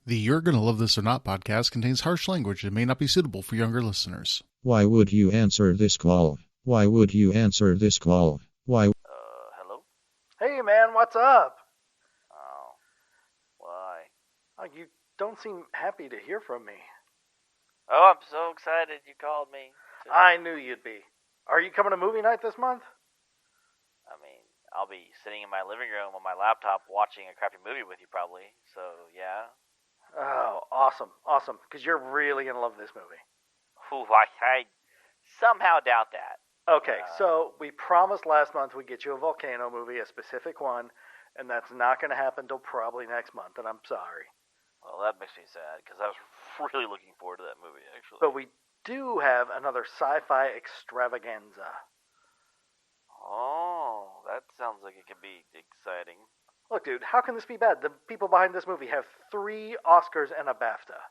The You're Gonna Love This or Not podcast contains harsh language and may not be suitable for younger listeners. Why would you answer this call? Why would you answer this call? Why? Hello? Hey, man, what's up? Oh, why? Oh, you don't seem happy to hear from me. Oh, I'm so excited you called me. I knew you'd be. Are you coming to movie night this month? I mean, I'll be sitting in my living room on my laptop watching a crappy movie with you probably, so yeah. Oh, awesome, because you're really going to love this movie. Ooh, I somehow doubt that. Okay, so we promised last month we'd get you a volcano movie, a specific one, and that's not going to happen till probably next month, and I'm sorry. Well, that makes me sad, because I was really looking forward to that movie, actually. But we do have another sci-fi extravaganza. Oh, that sounds like it could be exciting. Look, dude, how can this be bad? The people behind this movie have 3 Oscars and a BAFTA.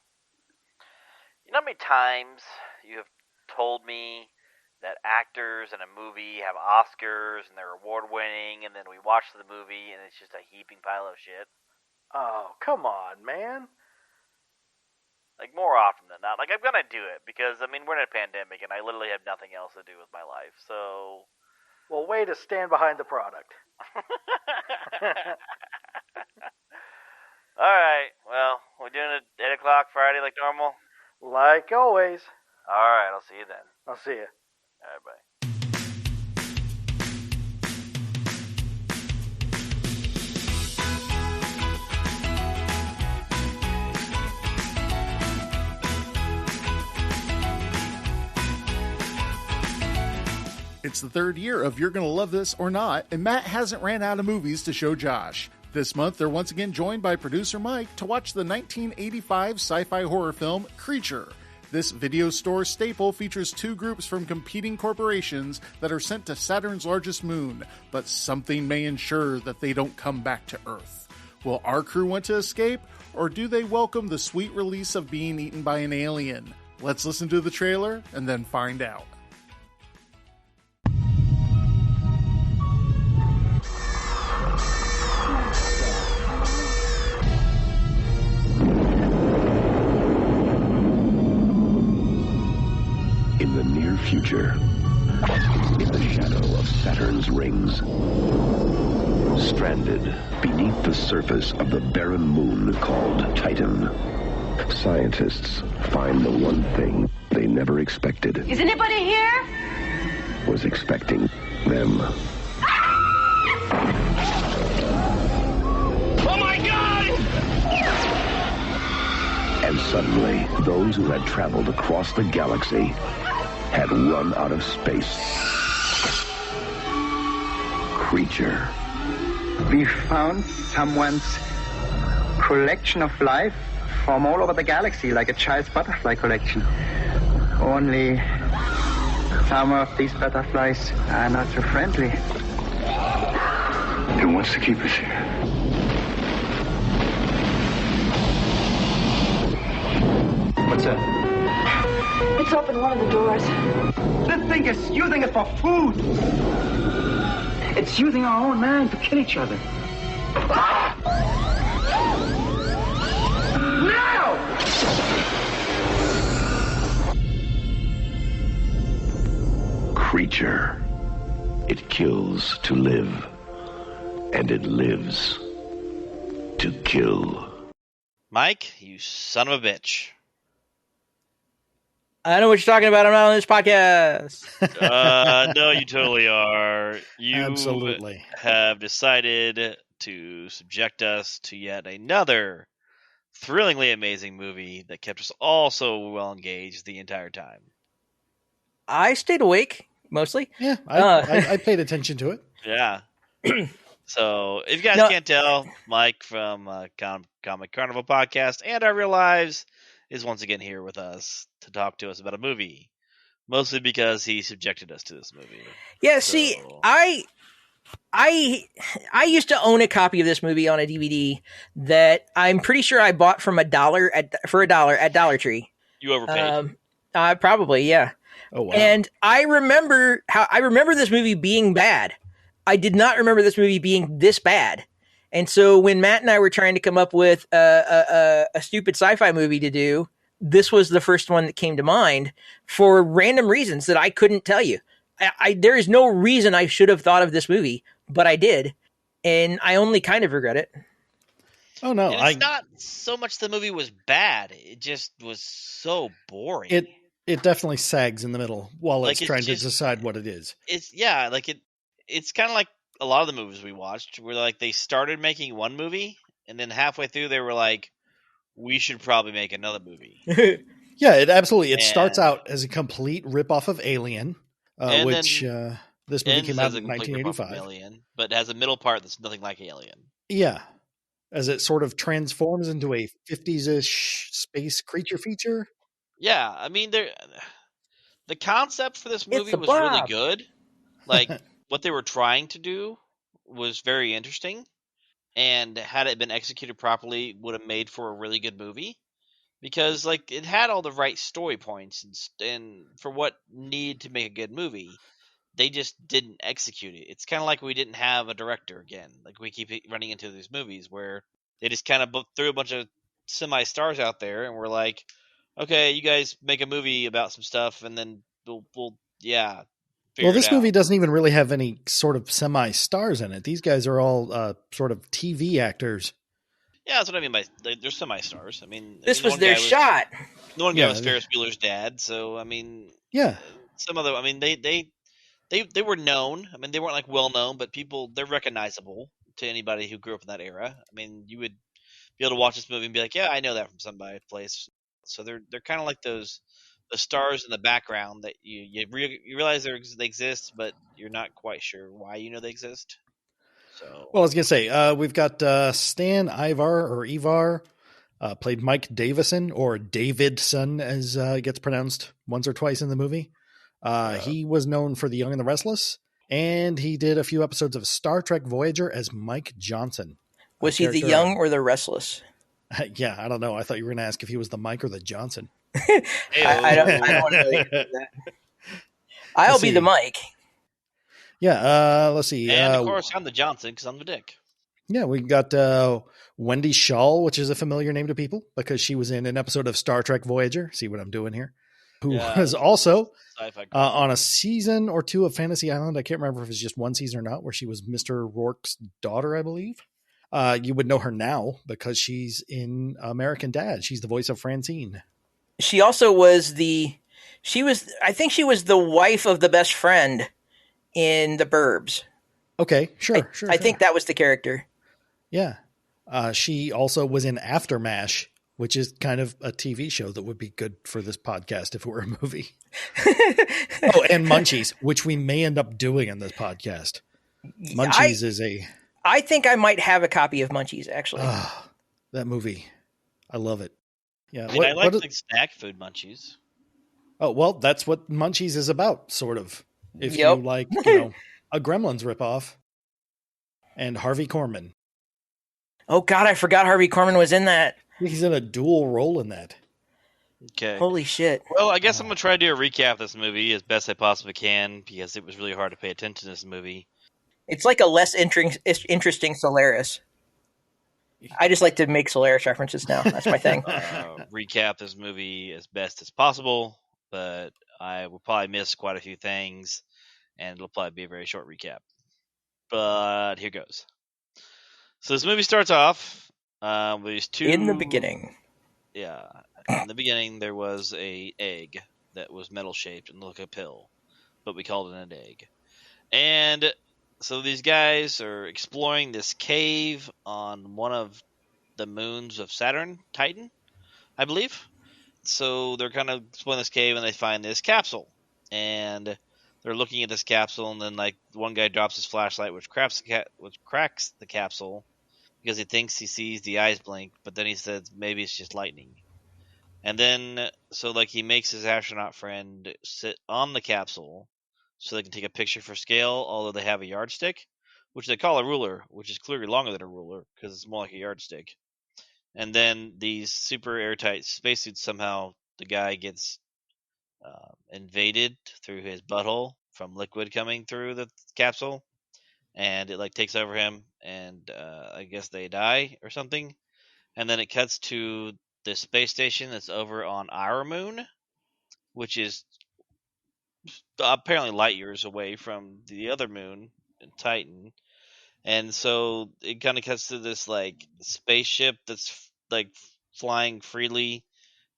You know how many times you have told me that actors in a movie have Oscars and they're award-winning, and then we watch the movie and it's just a heaping pile of shit? Oh, come on, man. Like, more often than not. Like, I'm gonna do it, because, I mean, we're in a pandemic, and I literally have nothing else to do with my life, so... Well, way to stand behind the product. Alright, well, we're doing it 8 o'clock Friday like normal? Like always. Alright, I'll see you then. I'll see you. Alright, bye. It's the third year of You're Gonna Love This or Not, and Matt hasn't ran out of movies to show Josh. This month, they're once again joined by producer Mike to watch the 1985 sci-fi horror film Creature. This video store staple features 2 groups from competing corporations that are sent to Saturn's largest moon, but something may ensure that they don't come back to Earth. Will our crew want to escape, or do they welcome the sweet release of being eaten by an alien? Let's listen to the trailer and then find out. In the near future, in the shadow of Saturn's rings, stranded beneath the surface of the barren moon called Titan, scientists find the one thing they never expected. Is anybody here? Was expecting them. Oh my God! And suddenly, those who had traveled across the galaxy had run out of space. Creature. We found someone's collection of life from all over the galaxy, like a child's butterfly collection. Only some of these butterflies are not so friendly. Who wants to keep us here? What's that? It's opened one of the doors. This thing is using it for food. It's using our own man to kill each other. Now! Creature. It kills to live, and it lives to kill. Mike, you son of a bitch. I know what you're talking about. I'm not on this podcast. No, you totally are. You Absolutely have decided to subject us to yet another thrillingly amazing movie that kept us all so well engaged the entire time. I stayed awake, mostly. Yeah, I paid attention to it. Yeah. So, if you guys can't tell, Mike from Comic Carnival Podcast and Our Real Lives is once again here with us to talk to us about a movie. Mostly because he subjected us to this movie. Yeah, so. See, I used to own a copy of this movie on a DVD that I'm pretty sure I bought from $1 at Dollar Tree. You overpaid. Probably, yeah. Oh wow. And I remember this movie being bad. I did not remember this movie being this bad. And so when Matt and I were trying to come up with a stupid sci-fi movie to do, this was the first one that came to mind for random reasons that I couldn't tell you. There is no reason I should have thought of this movie, but I did. And I only kind of regret it. Oh, no. And it's not so much the movie was bad. It just was so boring. It definitely sags in the middle while Like, it's trying to decide what it is. It's kind of like a lot of the movies we watched where like they started making one movie and then halfway through they were like, we should probably make another movie. Yeah, it starts out as a complete ripoff of Alien, which this movie came out in 1985. Alien, but has a middle part that's nothing like Alien. Yeah, as it sort of transforms into a 50s-ish space creature feature. Yeah, I mean, the concept for this movie was really good. Like, what they were trying to do was very interesting, and had it been executed properly, would have made for a really good movie. Because, like, it had all the right story points, and for what needed to make a good movie, they just didn't execute it. It's kind of like we didn't have a director again. Like, we keep running into these movies where they just kind of threw a bunch of semi-stars out there, and we're like, okay, you guys make a movie about some stuff, and then we'll Well, this movie doesn't even really have any sort of semi-stars in it. These guys are all sort of TV actors. Yeah, that's what I mean by they're semi-stars. I mean, this was their shot. The one guy was Ferris Bueller's dad, so I mean, some other. I mean, they were known. I mean, they weren't like well known, but they're recognizable to anybody who grew up in that era. I mean, you would be able to watch this movie and be like, yeah, I know that from somebody place. So they're kind of like the stars in the background that you realize they exist, but you're not quite sure why they exist. So, well, I was gonna say we've got Stan Ivar played Mike Davison, or Davidson as it gets pronounced once or twice in the movie. He was known for The Young and the Restless, and he did a few episodes of Star Trek Voyager as Mike Johnson. Was he the Young or the Restless? Yeah, I don't know. I thought you were going to ask if he was the Mike or the Johnson. I don't want to know that. I'll be the Mike. Yeah, let's see. And of course, I'm the Johnson because I'm the Dick. Yeah, we got Wendy Shaw, which is a familiar name to people because she was in an episode of Star Trek Voyager. See what I'm doing here? Who was also on a season or two of Fantasy Island. I can't remember if it's just one season or not, where she was Mr. Rourke's daughter, I believe. You would know her now because she's in American Dad. She's the voice of Francine. She also was I think she was the wife of the best friend in The Burbs. Okay, sure. I think that was the character. Yeah. She also was in Aftermash, which is kind of a TV show that would be good for this podcast if it were a movie. Oh, and Munchies, which we may end up doing in this podcast. Munchies is I think I might have a copy of Munchies, actually. That movie. I love it. Yeah, I like snack food Munchies. Oh, well, that's what Munchies is about, sort of. If you like, a Gremlins ripoff. And Harvey Korman. Oh, God, I forgot Harvey Korman was in that. He's in a dual role in that. Okay. Holy shit. Well, I guess I'm going to try to do a recap of this movie as best I possibly can because it was really hard to pay attention to this movie. It's like a less interesting Solaris. I just like to make Solaris references now. That's my thing. Recap this movie as best as possible, but I will probably miss quite a few things, and it'll probably be a very short recap. But here goes. So this movie starts off with these two... In the beginning. Yeah. In the beginning, there was a egg that was metal-shaped and looked like a pill, but we called it an egg. And... so these guys are exploring this cave on one of the moons of Saturn, Titan, I believe. So they're kind of exploring this cave and they find this capsule. And they're looking at this capsule and then like one guy drops his flashlight which cracks the capsule because he thinks he sees the eyes blink, but then he says maybe it's just lightning. And then so like he makes his astronaut friend sit on the capsule so they can take a picture for scale, although they have a yardstick, which they call a ruler, which is clearly longer than a ruler because it's more like a yardstick. And then these super airtight spacesuits, somehow the guy gets invaded through his butthole from liquid coming through the capsule, and it like takes over him, and I guess they die or something. And then it cuts to the space station that's over on our moon, which is apparently light years away from the other moon, Titan. And so it kind of cuts to this like spaceship that's like flying freely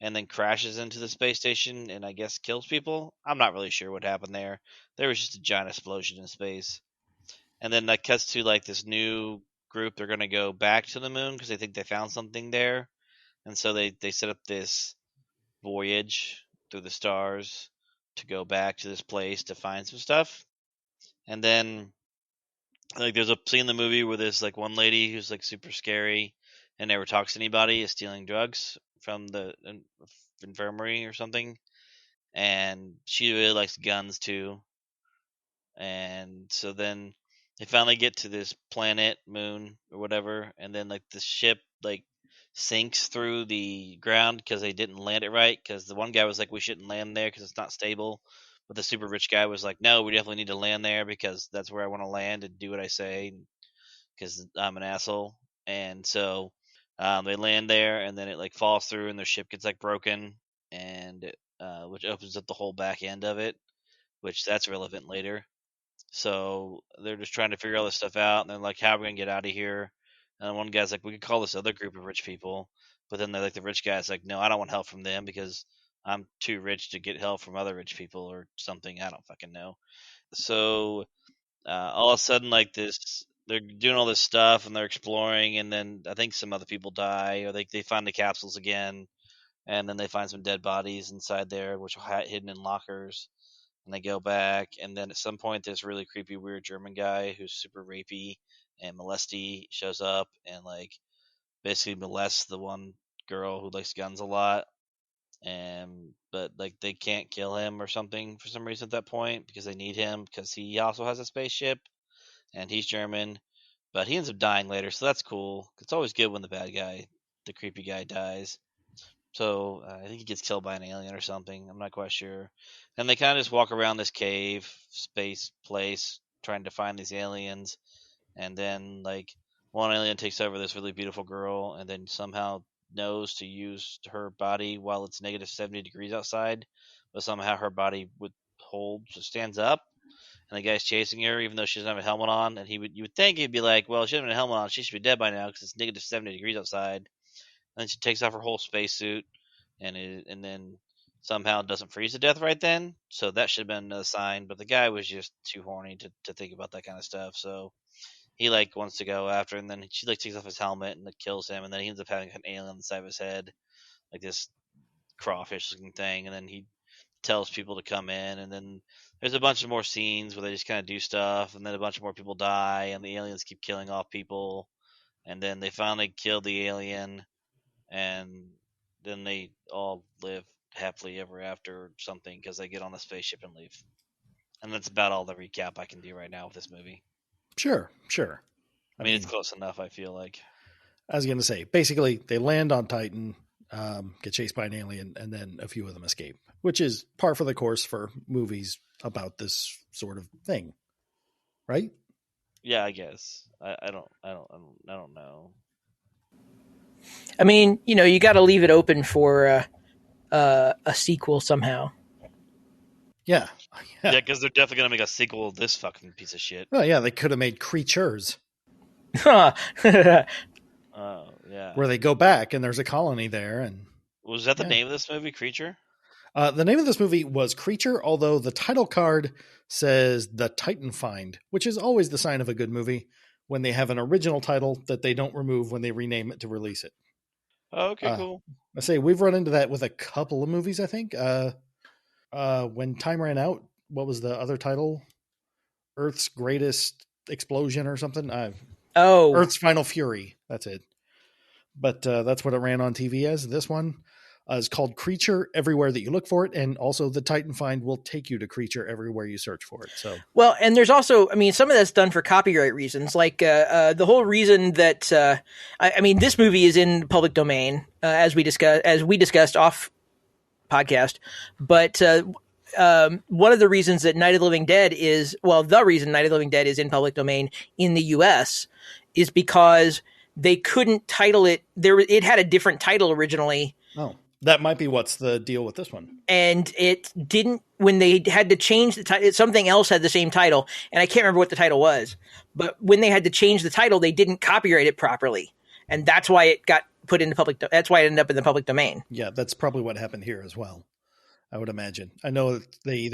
and then crashes into the space station and I guess kills people. I'm not really sure what happened there. There was just a giant explosion in space. And then that cuts to like this new group. They're going to go back to the moon because they think they found something there. And so they set up this voyage through the stars to go back to this place to find some stuff. And then like there's a scene in the movie where there's like one lady who's like super scary and never talks to anybody, is stealing drugs from the infirmary or something. And she really likes guns too. And so then they finally get to this planet, moon or whatever, and then like the ship like sinks through the ground because they didn't land it right. Because the one guy was like, "We shouldn't land there because it's not stable," but the super rich guy was like, "No, we definitely need to land there because that's where I want to land and do what I say because I'm an asshole." And so they land there, and then it like falls through, and their ship gets like broken, and which opens up the whole back end of it, which that's relevant later. So they're just trying to figure all this stuff out, and they're like, "How are we gonna get out of here?" And one guy's like, "We could call this other group of rich people," but then they're like, the rich guy's like, "No, I don't want help from them because I'm too rich to get help from other rich people or something. I don't fucking know." So all of a sudden, like this, they're doing all this stuff and they're exploring, and then I think some other people die, or they find the capsules again, and then they find some dead bodies inside there, which are hidden in lockers. And they go back, and then at some point, this really creepy, weird German guy who's super rapey and molesty shows up and like basically molests the one girl who likes guns a lot. And but like they can't kill him or something for some reason at that point because they need him because he also has a spaceship and he's German. But he ends up dying later, so that's cool. It's always good when the bad guy, the creepy guy, dies. So I think he gets killed by an alien or something. I'm not quite sure. And they kind of just walk around this cave, space place, trying to find these aliens. And then like one alien takes over this really beautiful girl, and then somehow knows to use her body while it's negative 70 degrees outside, but somehow her body would hold, so stands up. And the guy's chasing her, even though she doesn't have a helmet on. And you would think he'd be like, "Well, she doesn't have a helmet on. She should be dead by now because it's negative 70 degrees outside." And then she takes off her whole spacesuit, and then somehow doesn't freeze to death right then. So that should have been a sign. But the guy was just too horny to think about that kind of stuff. So he like wants to go after, and then she like takes off his helmet and it kills him, and then he ends up having an alien on the side of his head, like this crawfish looking thing. And then he tells people to come in, and then there's a bunch of more scenes where they just kind of do stuff, and then a bunch of more people die, and the aliens keep killing off people, and then they finally kill the alien. And then they all live happily ever after or something because they get on the spaceship and leave. And that's about all the recap I can do right now with this movie. Sure. I mean, it's close enough, I feel like. I was going to say, basically, they land on Titan, get chased by an alien, and then a few of them escape, which is par for the course for movies about this sort of thing, right? Yeah, I guess. I don't know. I mean, you got to leave it open for a sequel somehow. Yeah, because they're definitely gonna make a sequel of this fucking piece of shit. Oh yeah, they could have made Creatures. Oh yeah, where they go back and there's a colony there. And was that the name of this movie, Creature? The name of this movie was Creature, although the title card says The Titan Find, which is always the sign of a good movie when they have an original title that they don't remove when they rename it to release it. Oh, okay, cool. I say we've run into that with a couple of movies, I think. When Time Ran Out, what was the other title? Earth's Greatest Explosion or something? Earth's Final Fury. That's it. But that's what it ran on TV as. This one is called Creature everywhere that you look for it. And also the Titan Find will take you to Creature everywhere you search for it. So, well, and there's also, I mean, some of that's done for copyright reasons. Like the whole reason that, I mean, this movie is in public domain, as we discussed off podcast. But one of the reasons that Night of the Living Dead is, well, the reason Night of the Living Dead is in public domain in the US is because they couldn't title it. It had a different title originally. Oh, that might be what's the deal with this one. And it didn't, when they had to change the title, something else had the same title. And I can't remember what the title was. But when they had to change the title, they didn't copyright it properly. And that's why it got put into that's why it ended up in the public domain. Yeah, that's probably what happened here as well, I would imagine. I know they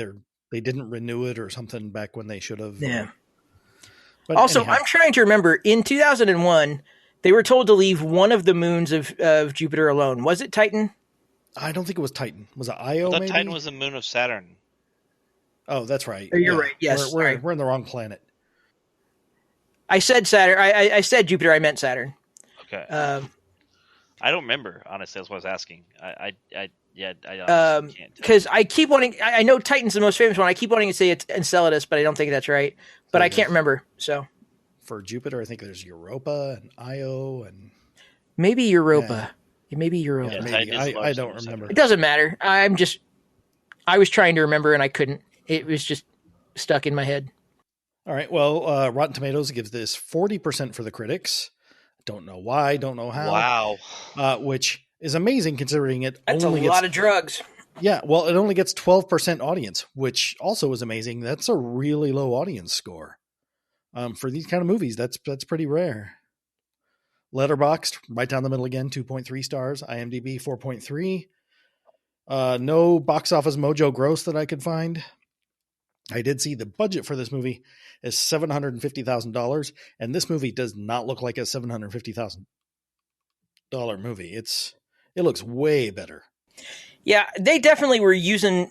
didn't renew it or something back when they should have. Yeah. But also, anyhow. I'm trying to remember, in 2001, they were told to leave one of the moons of Jupiter alone. Was it Titan? I don't think it was Titan. Was it Io? Maybe Titan was a moon of Saturn. Oh, that's right. Oh, you're right. Yes, we're in the wrong planet. I said Saturn. I said Jupiter. I meant Saturn. Okay. I don't remember, honestly. That's what I was asking. I can't. Because I keep wanting. I know Titan's the most famous one. I keep wanting to say it's Enceladus, but I don't think that's right. But I can't remember. So for Jupiter, I think there's Europa and Io and maybe Europa. Yeah, maybe Europa. Yeah, maybe. I don't remember. It doesn't matter. I was trying to remember and I couldn't. It was just stuck in my head. All right. Well, Rotten Tomatoes gives this 40% for the critics. Don't know why. Don't know how. Wow. Which is amazing considering it That's only a lot of drugs. Yeah. Well, it only gets 12% audience, which also is amazing. That's a really low audience score. For these kind of movies, that's pretty rare. Letterboxd, right down the middle again, 2.3 stars. IMDb, 4.3. No Box Office Mojo gross that I could find. I did see the budget for this movie is $750,000, and this movie does not look like a $750,000 movie. It looks way better. Yeah, they definitely were using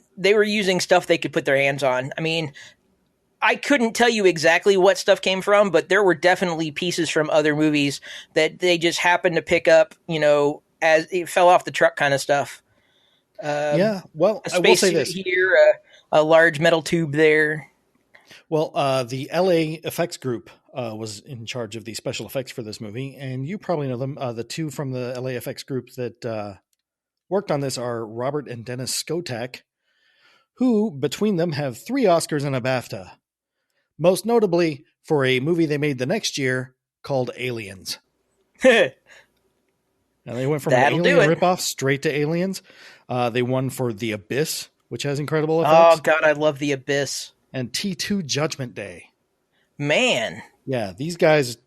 stuff they could put their hands on. I mean, I couldn't tell you exactly what stuff came from, but there were definitely pieces from other movies that they just happened to pick up, as it fell off the truck kind of stuff. Yeah, well, a I will say spacesuit this. Here, a large metal tube there. Well, the LA Effects Group was in charge of the special effects for this movie, and you probably know them. The two from the LA Effects Group that worked on this are Robert and Dennis Skotak, who, between them, have 3 Oscars and a BAFTA. Most notably for a movie they made the next year called Aliens. And they went from an Alien ripoff straight to Aliens. They won for The Abyss, which has incredible effects. Oh, God, I love The Abyss. And T2 Judgment Day. Man. Yeah, these guys...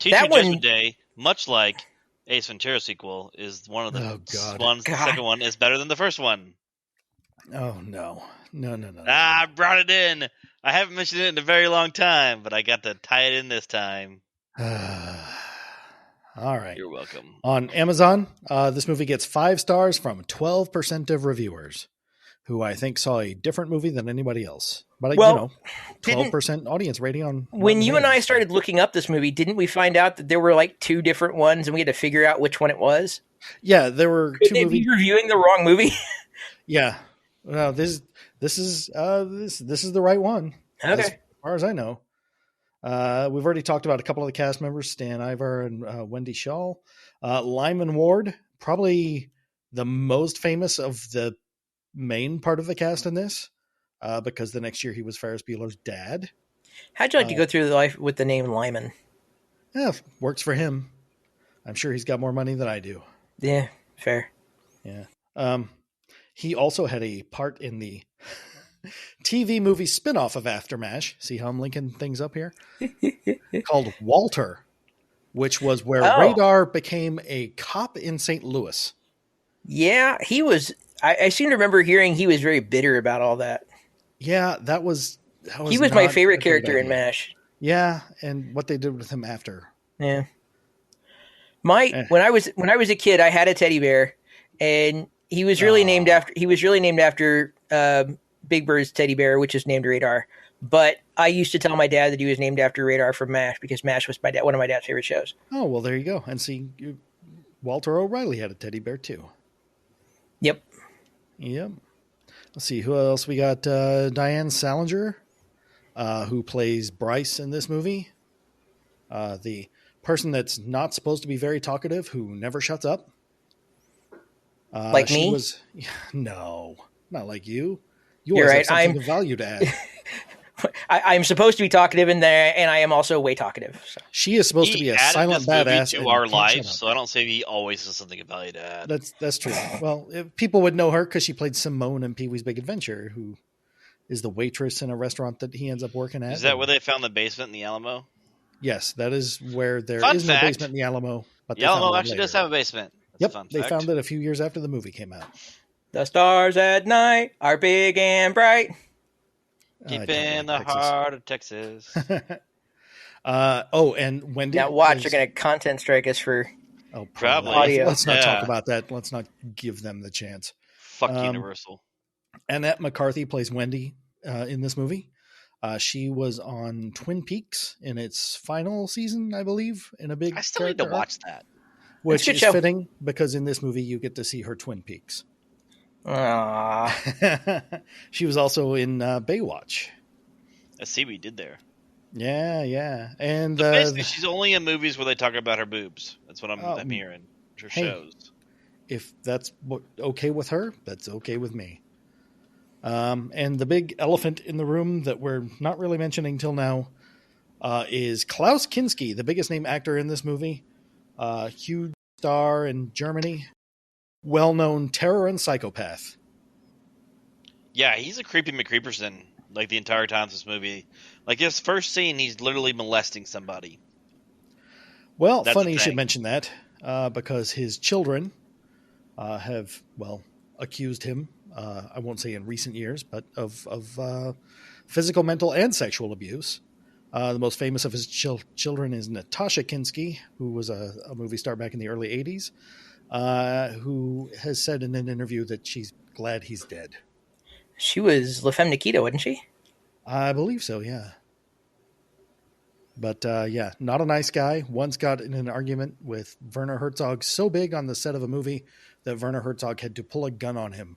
T2 Judgment Day, much like Ace Ventura sequel, is one of the ones. The second one is better than the first one. Oh, no. No. I brought it in. I haven't mentioned it in a very long time, but I got to tie it in this time. All right. You're welcome. On Amazon, this movie gets 5 stars from 12% of reviewers, who I think saw a different movie than anybody else. But, 12% audience rating on... When you and I started looking up this movie, didn't we find out that there were like 2 different ones and we had to figure out which one it was? Yeah, there were Could 2 movies. Could they be reviewing the wrong movie? Yeah. No, this is the right one. Okay. As far as I know. We've already talked about a couple of the cast members, Stan Ivar and Wendy Shaw. Lyman Ward, probably the most famous of the main part of the cast in this, because the next year he was Ferris Bueller's dad. How'd you like to go through life with the name Lyman? Yeah, works for him. I'm sure he's got more money than I do. Yeah, fair. Yeah. He also had a part in the TV movie spinoff of Aftermash. See how I'm linking things up here? Called Walter, which was where Radar became a cop in St. Louis. Yeah, he was. I seem to remember hearing he was very bitter about all that. Yeah, that was he was my favorite character in MASH. Yeah, and what they did with him after. Yeah. When I was a kid, I had a teddy bear, and he was really named after Big Bird's teddy bear, which is named Radar. But I used to tell my dad that he was named after Radar from MASH because MASH was one of my dad's favorite shows. Oh, well, there you go. And see, Walter O'Reilly had a teddy bear too. Yep. Let's see who else we got. Diane Salinger, who plays Bryce in this movie. The person that's not supposed to be very talkative, who never shuts up. Like me? No, not like you. You're right. Have something of value to add. I'm supposed to be talkative in there, and I am also way talkative. So. She is supposed to be a silent badass to our lives, so I don't say he always has something of value to add. That's true. Well, people would know her because she played Simone in Pee-wee's Big Adventure, who is the waitress in a restaurant that he ends up working at. Is that where they found the basement in the Alamo? Yes, that is where there is no basement in the Alamo. But the Alamo actually does have a basement. That's they found it a few years after the movie came out. The stars at night are big and bright. Deep in the heart of Texas. And Wendy. Now watch, they're going to content strike us for probably audio. Let's not talk about that. Let's not give them the chance. Fuck Universal. Annette McCarthy plays Wendy in this movie. She was on Twin Peaks in its final season, I believe, in a big. I still need to watch that. Which is fitting because in this movie you get to see her Twin Peaks. She was also in Baywatch. I see what you did there. Yeah. And so basically, she's only in movies where they talk about her boobs. That's what I'm hearing. Her shows. If that's okay with her, that's okay with me. And the big elephant in the room that we're not really mentioning till now is Klaus Kinski, the biggest name actor in this movie. Huge star in Germany. Well-known terror and psychopath. Yeah, he's a creepy McCreeperson, like the entire time of this movie. Like his first scene, he's literally molesting somebody. Well, funny you should mention that, because his children have, accused him, I won't say in recent years, but of physical, mental, and sexual abuse. The most famous of his children is Natasha Kinski, who was a movie star back in the early 80s. Who has said in an interview that she's glad he's dead. She was La Femme Nikita, wasn't she? I believe so, yeah. But, not a nice guy. Once got in an argument with Werner Herzog so big on the set of a movie that Werner Herzog had to pull a gun on him.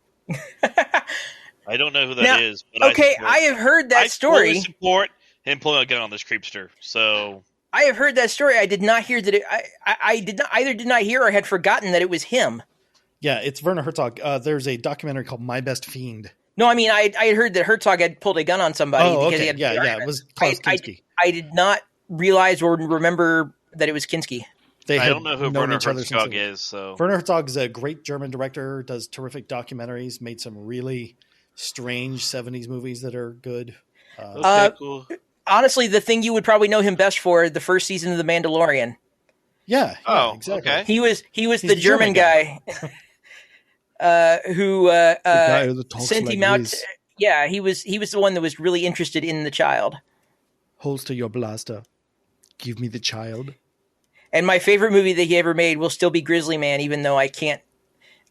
I don't know who that is. But I have heard that story. I support him pulling a gun on this creepster, so... I have heard that story. I did not hear that I did not hear or had forgotten that it was him. Yeah, it's Werner Herzog. There's a documentary called My Best Fiend. No, I mean, I had heard that Herzog had pulled a gun on somebody. Oh, because okay. He had It was Klaus Kinski. I did not realize or remember that it was Kinski. I don't know who Werner Herzog is. So Werner Herzog is a great German director, does terrific documentaries, made some really strange 70s movies that are good. Cool. Honestly, the thing you would probably know him best for, the first season of The Mandalorian. Yeah, exactly. Okay. He was the German guy who sent him out. Yeah, he was the one that was really interested in the child. Holster your blaster. Give me the child. And my favorite movie that he ever made will still be Grizzly Man, even though I can't.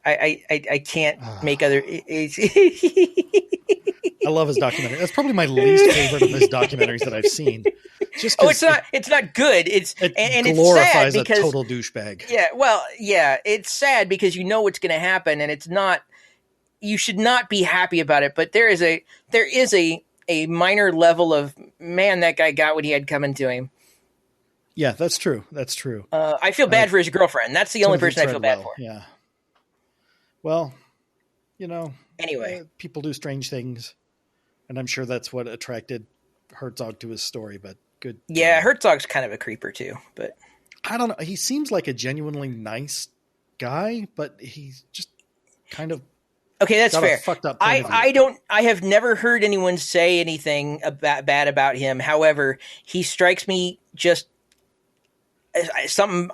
I can't make other. I love his documentary. That's probably my least favorite of his documentaries that I've seen. Just it's not good. It glorifies it's sad because, a total douchebag. Yeah, it's sad because you know what's going to happen, and it's not. You should not be happy about it, but there is a minor level of man, that guy got what he had coming to him. Yeah, that's true. I feel bad for his girlfriend. That's the only person I feel bad for. Yeah. Well, anyway, people do strange things, and I'm sure that's what attracted Herzog to his story. But good. Yeah, Herzog's kind of a creeper too, but I don't know. He seems like a genuinely nice guy, but he's just kind of okay. That's fair. Fucked up. I have never heard anyone say anything bad about him. However, he strikes me just something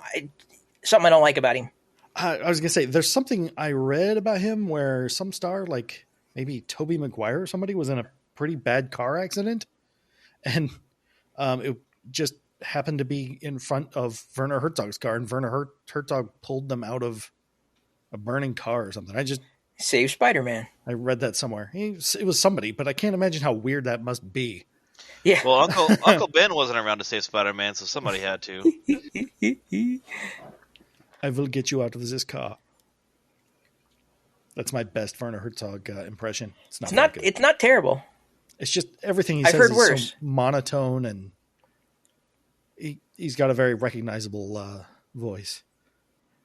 I don't like about him. I was going to say, there's something I read about him where some star, like maybe Tobey Maguire or somebody, was in a pretty bad car accident. And it just happened to be in front of Werner Herzog's car. And Werner Herzog pulled them out of a burning car or something. Save Spider-Man. I read that somewhere. It was somebody, but I can't imagine how weird that must be. Yeah. Well, Uncle Ben wasn't around to save Spider-Man, so somebody had to. I will get you out of this car. That's my best Werner Herzog impression. It's not terrible. It's just everything he says is so monotone, and he's got a very recognizable voice.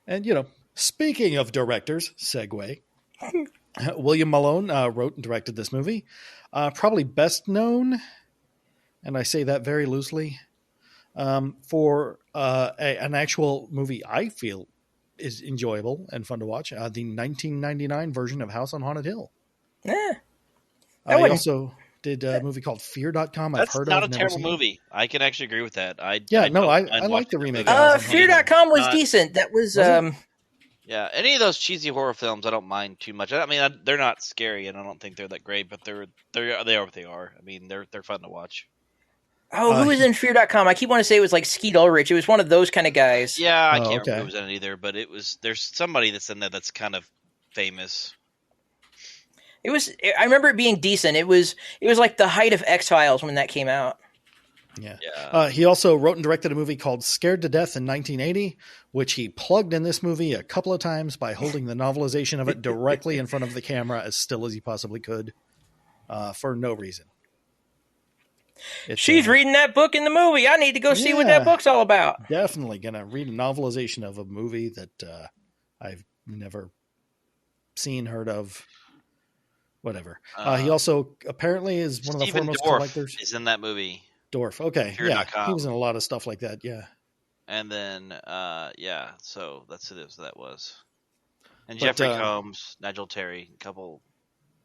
And, speaking of directors, segue, William Malone wrote and directed this movie. Probably best known and I say that very loosely, for an actual movie I feel is enjoyable and fun to watch, the 1999 version of House on Haunted Hill. Yeah. He also did a movie called Fear.com. I've heard of. That's not a terrible movie. I can actually agree with that. I like the remake. Fear.com was decent. That was yeah, any of those cheesy horror films I don't mind too much. I mean, they're not scary and I don't think they're that great, but they are what they are. I mean, they're fun to watch. Oh, who was in Fear.com? I keep wanting to say it was like Skeet Ulrich. It was one of those kind of guys. Yeah, I can't remember who was in it either, but there's somebody that's in there that's kind of famous. I remember it being decent. It was like the height of X-Files when that came out. Yeah. He also wrote and directed a movie called Scared to Death in 1980, which he plugged in this movie a couple of times by holding the novelization of it directly in front of the camera as still as he possibly could, for no reason. She's reading that book in the movie. I need to go see what that book's all about. Definitely going to read a novelization of a movie that I've never seen, heard of. Whatever. He also apparently is one of the foremost collectors. Is in that movie. Dorff. Okay. Fear.com. He was in a lot of stuff like that. Yeah. And then, so that's who that was. And Jeffrey Combs, Nigel Terry, a couple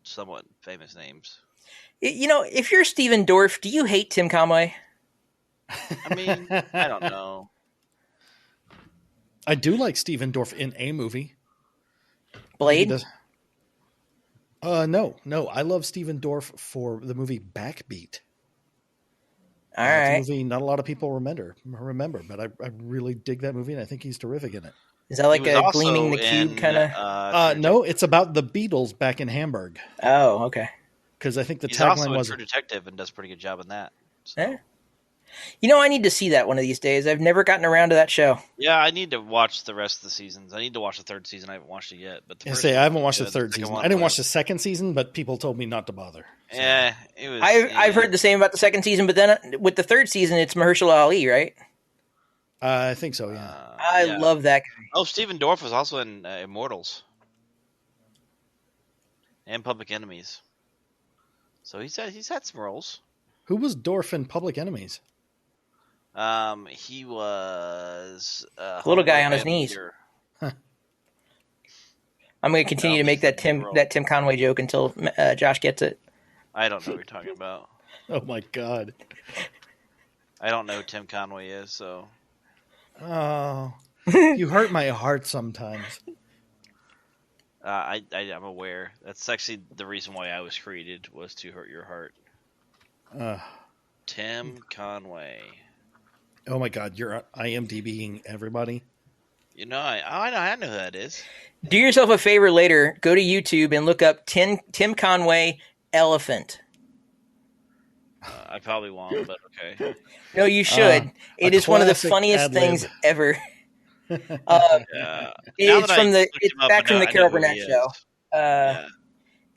somewhat famous names. If you're Stephen Dorff, do you hate Tim Conway? I mean, I don't know. I do like Stephen Dorff in a movie. Blade? No. I love Stephen Dorff for the movie Backbeat. All right. It's a movie not a lot of people remember, but I really dig that movie, and I think he's terrific in it. Is that like a Gleaming the Cube kind of? No, it's about the Beatles back in Hamburg. Oh, okay. Because I think the he's tagline also was a True Detective and does a pretty good job in that. So. Yeah. I need to see that one of these days. I've never gotten around to that show. Yeah, I need to watch the rest of the seasons. I need to watch the third season. I haven't watched it yet. But I haven't watched the third season. I didn't watch the second season, but people told me not to bother. So. Yeah, it was. I've heard the same about the second season, but then with the third season, it's Mahershala Ali, right? I think so. Yeah. I love that guy. Oh, Stephen Dorff was also in Immortals and Public Enemies. So he's had some roles. Who was Dorff in Public Enemies? He was a little guy on his knees. Huh. I'm going to continue to make that Tim Conway joke until Josh gets it. I don't know what you're talking about. Oh my God! I don't know who Tim Conway is, so. Oh, you hurt my heart sometimes. I'm aware. That's actually the reason why I was created, was to hurt your heart. Tim Conway. Oh my God, you're IMDbing everybody. I know who that is. Do yourself a favor later. Go to YouTube and look up Tim Conway elephant. I probably won't, but okay. No, you should. It is one of the funniest things ever. It's back from the Carol Burnett show.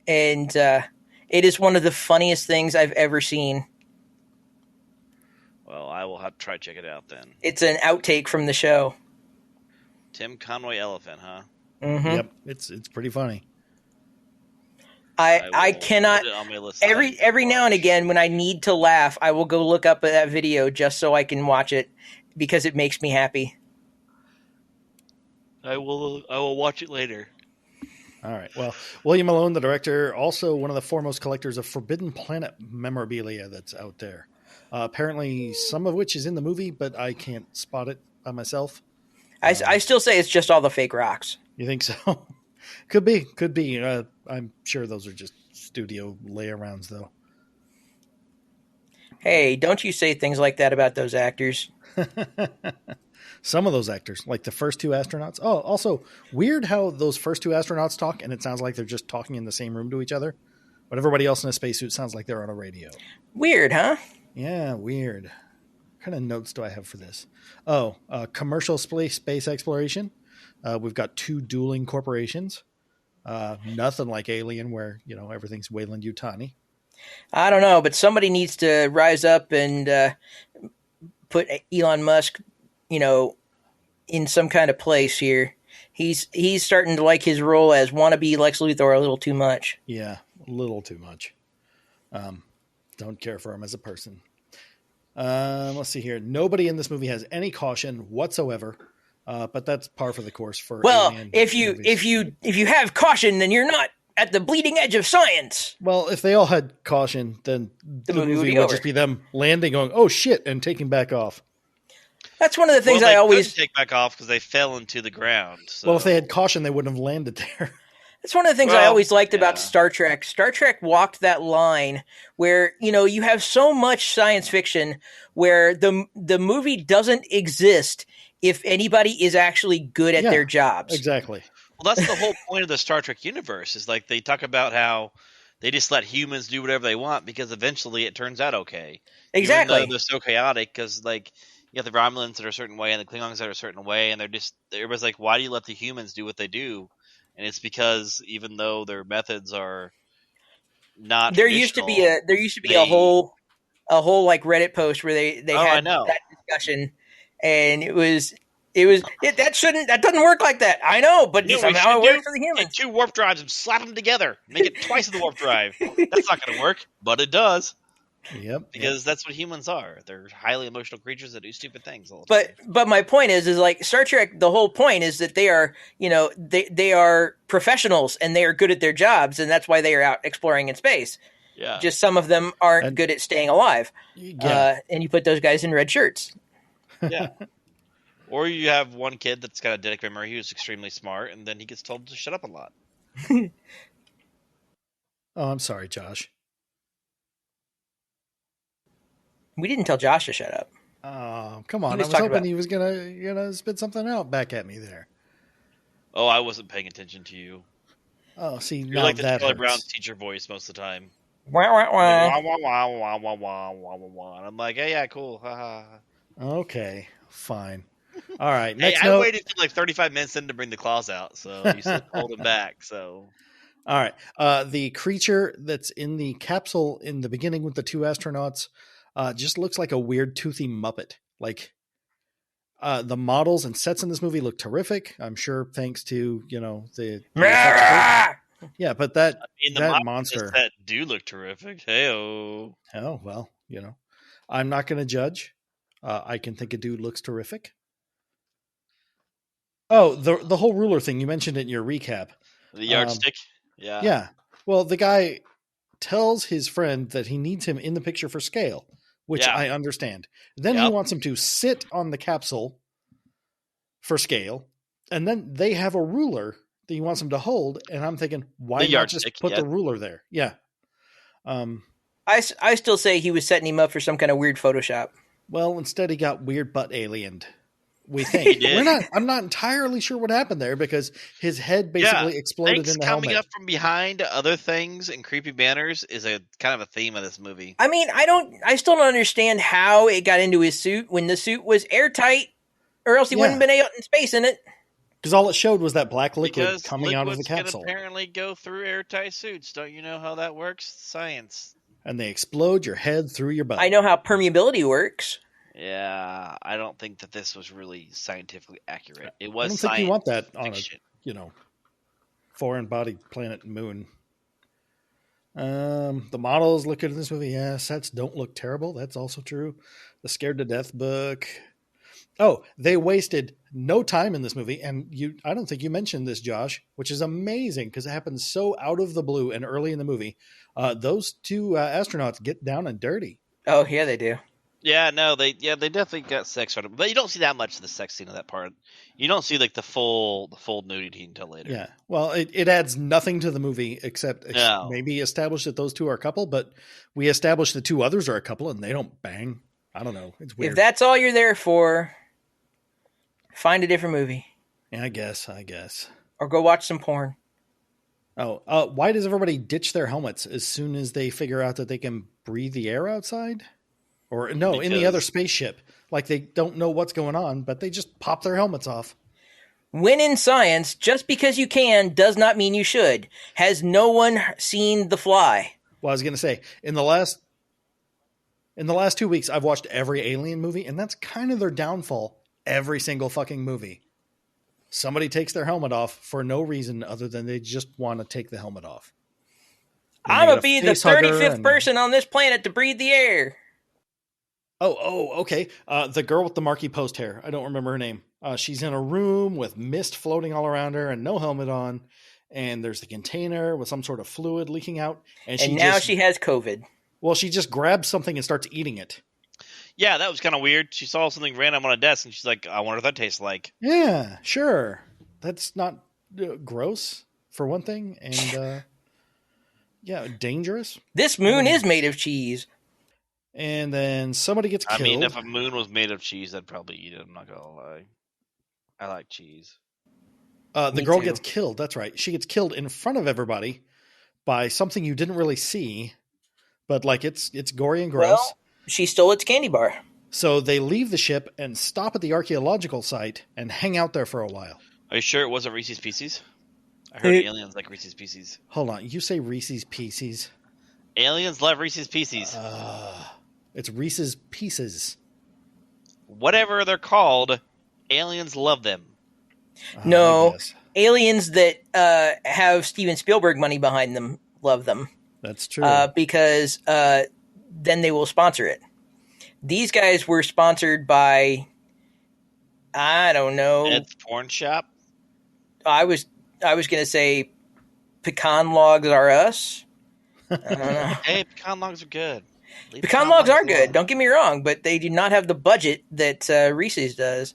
And it is one of the funniest things I've ever seen. Well, I will have to try to check it out then. It's an outtake from the show. Tim Conway elephant, huh? Mm-hmm. Yep, it's pretty funny. I cannot every now and again when I need to laugh, I will go look up that video just so I can watch it because it makes me happy. I will watch it later. All right. Well, William Malone, the director, also one of the foremost collectors of Forbidden Planet memorabilia that's out there. Apparently, some of which is in the movie, but I can't spot it by myself. I still say it's just all the fake rocks. You think so? Could be. I'm sure those are just studio layarounds, though. Hey, don't you say things like that about those actors. Some of those actors, like the first two astronauts. Oh, also, weird how those first two astronauts talk, and it sounds like they're just talking in the same room to each other. But everybody else in a spacesuit sounds like they're on a radio. Weird, huh? Yeah, weird. What kind of notes do I have for this? Oh, commercial space exploration. We've got two dueling corporations. Nothing like Alien, where everything's Weyland-Yutani. I don't know, but somebody needs to rise up and put Elon Musk, in some kind of place here. He's starting to like his role as wannabe Lex Luthor a little too much. Yeah, a little too much. Don't care for him as a person. Let's see here. Nobody in this movie has any caution whatsoever, but that's par for the course for alien if movies. you have caution, then you're not at the bleeding edge of science. Well, if they all had caution, then the movie would just be them landing, going, "Oh shit," and taking back off. That's one of the things I always take back off because they fell into the ground. So. Well, if they had caution, they wouldn't have landed there. That's one of the things I always liked about Star Trek. Star Trek walked that line where, you have so much science fiction where the movie doesn't exist if anybody is actually good at their jobs. Exactly. Well, that's the whole point of the Star Trek universe, is like they talk about how they just let humans do whatever they want because eventually it turns out okay. Exactly. Even though they're so chaotic because, like, you have the Romulans that are a certain way and the Klingons that are a certain way, and everybody's like, why do you let the humans do what they do? And it's because even though their methods are not there used to be a whole like Reddit post where they had that discussion, and that doesn't work like that. I know, but somehow it works for the humans. Take 2 warp drives and slap them together, make it twice the warp drive. That's not going to work, but it does. Yep. Because that's what humans are. They're highly emotional creatures that do stupid things all the time. But my point is like Star Trek, the whole point is that they are, they are professionals and they are good at their jobs, and that's why they are out exploring in space. Yeah. Just some of them aren't good at staying alive. Yeah. And you put those guys in red shirts. Yeah. Or you have one kid that's got a genetic memory who's extremely smart, and then he gets told to shut up a lot. Oh, I'm sorry, Josh. We didn't tell Josh to shut up. Oh, come on. I was hoping he was gonna spit something out back at me there. Oh, I wasn't paying attention to you. Oh, see, you're like the Charlie Brown's teacher voice most of the time. Wah, wah, wah. Wah, wah, wah, wah, wah, wah, wah, wah, wah. And I'm like, hey, yeah, cool. Ha, ha. Okay, fine. All right. Hey, I waited till like 35 minutes in to bring the claws out, so you said hold him back. So, all right. The creature that's in the capsule in the beginning with the 2 astronauts just looks like a weird toothy Muppet. Like the models and sets in this movie look terrific. I'm sure thanks to the yeah, but that monster that do look terrific. Hey-o. Oh well, I'm not going to judge. I can think a dude looks terrific. Oh, the whole ruler thing, you mentioned it in your recap. The yardstick? Yeah. Yeah. Well, the guy tells his friend that he needs him in the picture for scale, which I understand. Then he wants him to sit on the capsule for scale, and then they have a ruler that he wants him to hold, and I'm thinking, why not just put the ruler there? Yeah. I still say he was setting him up for some kind of weird Photoshop. Well, instead he got weird butt aliened. We think I'm not entirely sure what happened there because his head basically exploded in the helmet. Coming up from behind other things and creepy banners is a kind of a theme of this movie. I mean, I still don't understand how it got into his suit when the suit was airtight, or else he wouldn't have been out in space in it. Because all it showed was that black liquid coming out of the capsule. Can apparently go through airtight suits. Don't you know how that works? Science. And they explode your head through your butt. I know how permeability works. Yeah, I don't think that this was really scientifically accurate. It was. I don't think you want that fiction. on a, foreign body planet moon. The models look good in this movie. Yeah, sets don't look terrible. That's also true. The Scared to Death book. Oh, they wasted no time in this movie, and I don't think you mentioned this, Josh, which is amazing because it happens so out of the blue and early in the movie. Those 2 astronauts get down and dirty. Oh, yeah, they do. Yeah, no, they definitely got sex on it, but you don't see that much of the sex scene in that part. You don't see like the full nudity until later. Yeah, well, it adds nothing to the movie except maybe establish that those 2 are a couple, but we establish the 2 others are a couple and they don't bang. I don't know. It's weird. If that's all you're there for, find a different movie. Yeah, I guess. Or go watch some porn. Oh, why does everybody ditch their helmets as soon as they figure out that they can breathe the air outside? Or no, in the other spaceship. Like they don't know what's going on, but they just pop their helmets off. When in science, just because you can does not mean you should. Has no one seen The Fly? Well, I was going to say, in the last 2 weeks, I've watched every Alien movie, and that's kind of their downfall. Every single fucking movie. Somebody takes their helmet off for no reason other than they just want to take the helmet off. I'm going to be the 35th person on this planet to breathe the air. Okay. The girl with the Marky Post hair. I don't remember her name. She's in a room with mist floating all around her and no helmet on. And there's a container with some sort of fluid leaking out. And she has COVID. Well, she just grabs something and starts eating it. Yeah, that was kind of weird. She saw something random on a desk, and she's like, I wonder what that tastes like. Yeah, sure. That's not gross, for one thing. And, dangerous. This moon is made of cheese. And then somebody gets killed. I mean, if a moon was made of cheese, I'd probably eat it. I'm not going to lie. I like cheese. The girl gets killed. That's right. She gets killed in front of everybody by something you didn't really see. But, it's gory and gross. Well, she stole its candy bar. So they leave the ship and stop at the archaeological site and hang out there for a while. Are you sure it wasn't Reese's Pieces? I heard aliens like Reese's Pieces. Hold on. You say Reese's Pieces? Aliens love Reese's Pieces. It's Reese's Pieces. Whatever they're called, aliens love them. No, aliens that have Steven Spielberg money behind them love them. That's true. Because then they will sponsor it. These guys were sponsored by, I don't know. Ed's Porn Shop? I was going to say Pecan Logs Are Us. I don't know. Hey, pecan logs are good. Pecan logs are good. Don't get me wrong, but they do not have the budget that Reese's does.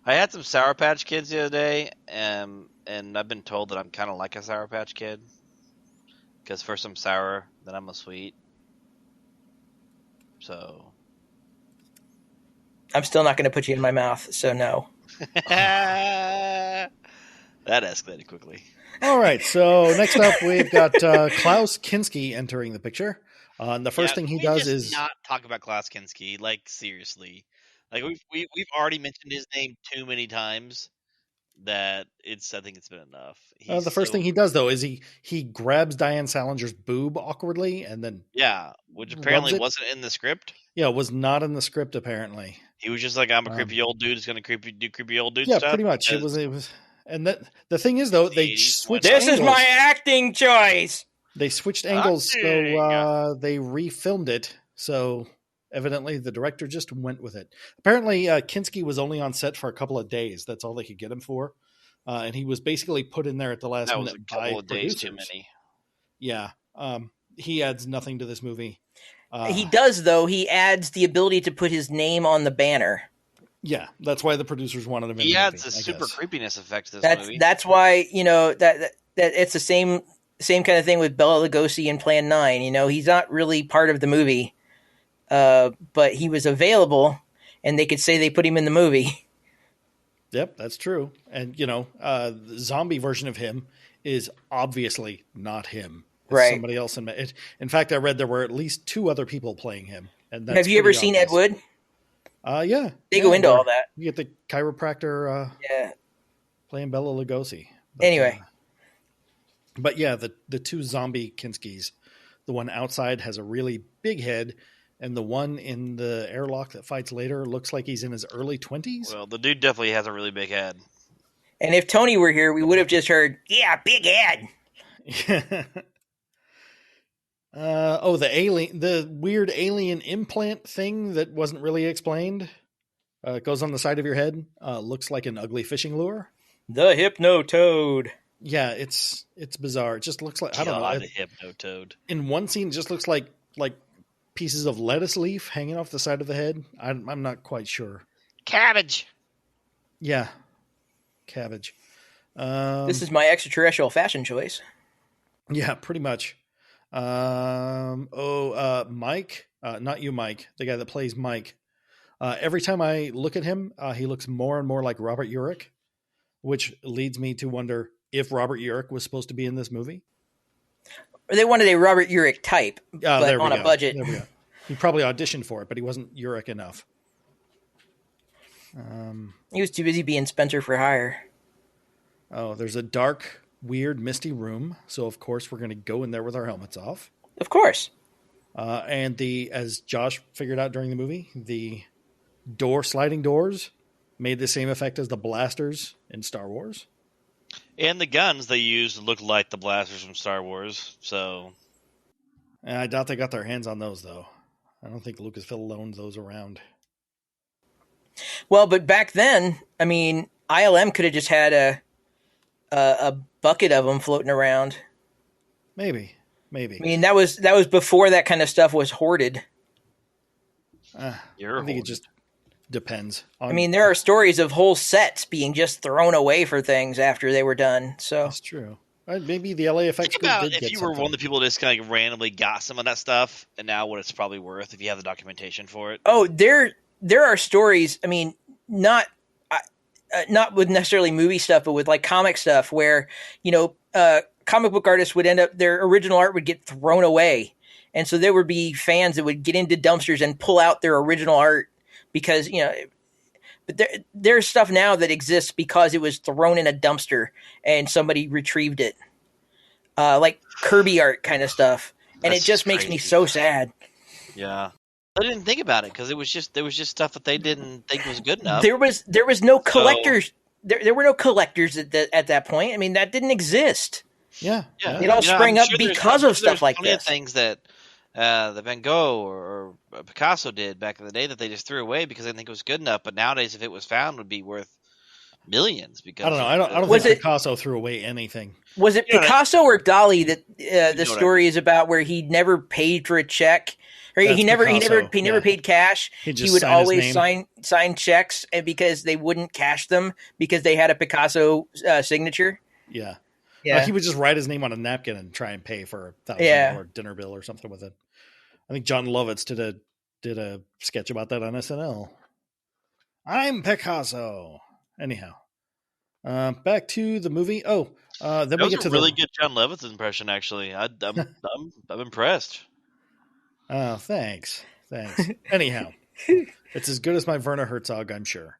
I had some Sour Patch Kids the other day, and I've been told that I'm kind of like a Sour Patch Kid. Because first I'm sour, then I'm a sweet. So. I'm still not going to put you in my mouth, so no. That escalated quickly. All right, so next up we've got Klaus Kinski entering the picture. And the first thing he does is not talk about Klaus Kinski. Like, seriously, like we've already mentioned his name too many times that I think it's been enough. The first thing he does though is he grabs Diane Salinger's boob awkwardly and then which apparently wasn't in the script. Yeah, it was not in the script apparently. He was just like, I'm a creepy old dude who's going to do creepy old dude stuff. Yeah, pretty much. It was. And the thing is, though, they switched This angles. is my acting choice! They switched angles, so they refilmed it. So evidently the director just went with it. Apparently, Kinski was only on set for a couple of days. That's all they could get him for. And he was basically put in there at the last minute by producers. That was a couple of days too many. Yeah. He adds nothing to this movie. He does, though. He adds the ability to put his name on the banner. Yeah, that's why the producers wanted him in the movie. He adds a super creepiness effect to this movie. That's why, that it's the same kind of thing with Bela Lugosi in Plan 9. He's not really part of the movie, but he was available, and they could say they put him in the movie. Yep, that's true. And, the zombie version of him is obviously not him. It's right. Somebody else. In fact, I read there were at least 2 other people playing him. And that's Have you ever seen Ed Wood? Yeah. They go into all that. You get the chiropractor playing Bela Lugosi. But, anyway. But yeah, the 2 zombie Kinskis, the one outside has a really big head, and the one in the airlock that fights later looks like he's in his early 20s. Well, the dude definitely has a really big head. And if Tony were here, we would have just heard, yeah, big head. The weird alien implant thing that wasn't really explained. It goes on the side of your head. Looks like an ugly fishing lure. The Hypnotoad. Yeah, it's bizarre. It just looks like, I don't know. The Hypnotoad. In one scene, it just looks like pieces of lettuce leaf hanging off the side of the head. I'm not quite sure. Cabbage. Yeah, cabbage. This is my extraterrestrial fashion choice. Yeah, pretty much. Mike, not you, Mike, the guy that plays Mike. Every time I look at him, he looks more and more like Robert Urich, which leads me to wonder if Robert Urich was supposed to be in this movie. They wanted a Robert Urich type, but on a budget. There we go. He probably auditioned for it, but he wasn't Urich enough. He was too busy being Spencer for Hire. Oh, there's a dark, weird, misty room. So, of course, we're going to go in there with our helmets off. Of course. And as Josh figured out during the movie, the sliding doors made the same effect as the blasters in Star Wars. And the guns they used looked like the blasters from Star Wars. So, I doubt they got their hands on those, though. I don't think Lucasfilm loaned those around. Well, but back then, I mean, ILM could have just had a bucket of them floating around. Maybe. I mean, that was before that kind of stuff was hoarded. I think it just depends. I mean, there are stories of whole sets being just thrown away for things after they were done. So that's true. Maybe the LAFX Think about if you were one of the people that just kind of randomly got some of that stuff, and now what it's probably worth if you have the documentation for it. Oh, there are stories. I mean, not with necessarily movie stuff, but with like comic stuff, where comic book artists would end up their original art would get thrown away, and so there would be fans that would get into dumpsters and pull out their original art because But there's stuff now that exists because it was thrown in a dumpster and somebody retrieved it, like Kirby art kind of stuff, and it just makes me so sad. Yeah, I didn't think about it because there was just stuff that they didn't think was good enough. There was no collectors. There were no collectors at that point. I mean, that didn't exist. Yeah. It all sprang up because of stuff like this. Things that the Van Gogh or Picasso did back in the day that they just threw away because they didn't think it was good enough. But nowadays, if it was found, it would be worth millions. Because I don't know. I don't think Picasso threw away anything. Was it Picasso or Dali that the story is about, where he never paid for a check? Or he never paid cash. He would always sign checks, and because they wouldn't cash them because they had a Picasso signature. Yeah. Yeah. He would just write his name on a napkin and try and pay for a $1,000 dinner bill or something with it. I think John Lovitz did a sketch about that on SNL. I'm Picasso. Anyhow, back to the movie. Then we get to really good John Lovitz impression. Actually, I'm impressed. Oh, thanks. Anyhow, it's as good as my Werner Herzog, I'm sure.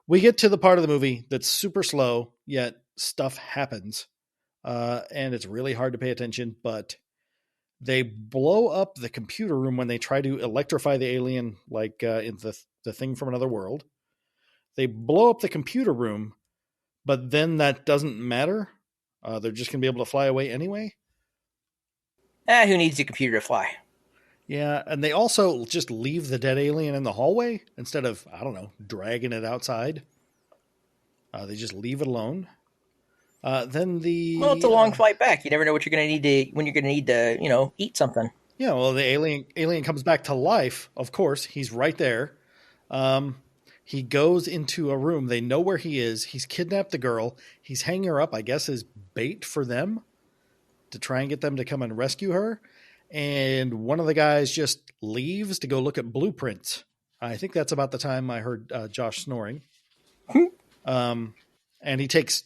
We get to the part of the movie that's super slow, yet stuff happens. And it's really hard to pay attention, but they blow up the computer room when they try to electrify the alien, like in the thing from another world. They blow up the computer room, but then that doesn't matter. They're just going to be able to fly away anyway. Who needs a computer to fly? Yeah, and they also just leave the dead alien in the hallway instead of, I don't know, dragging it outside. They just leave it alone. It's a long flight back. You never know what you're going to need when you're going to need to, eat something. Yeah, well, the alien comes back to life. Of course, he's right there. He goes into a room. They know where he is. He's kidnapped the girl. He's hanging her up, I guess, as bait for them to try and get them to come and rescue her. And one of the guys just leaves to go look at blueprints. I think that's about the time I heard Josh snoring. And he takes,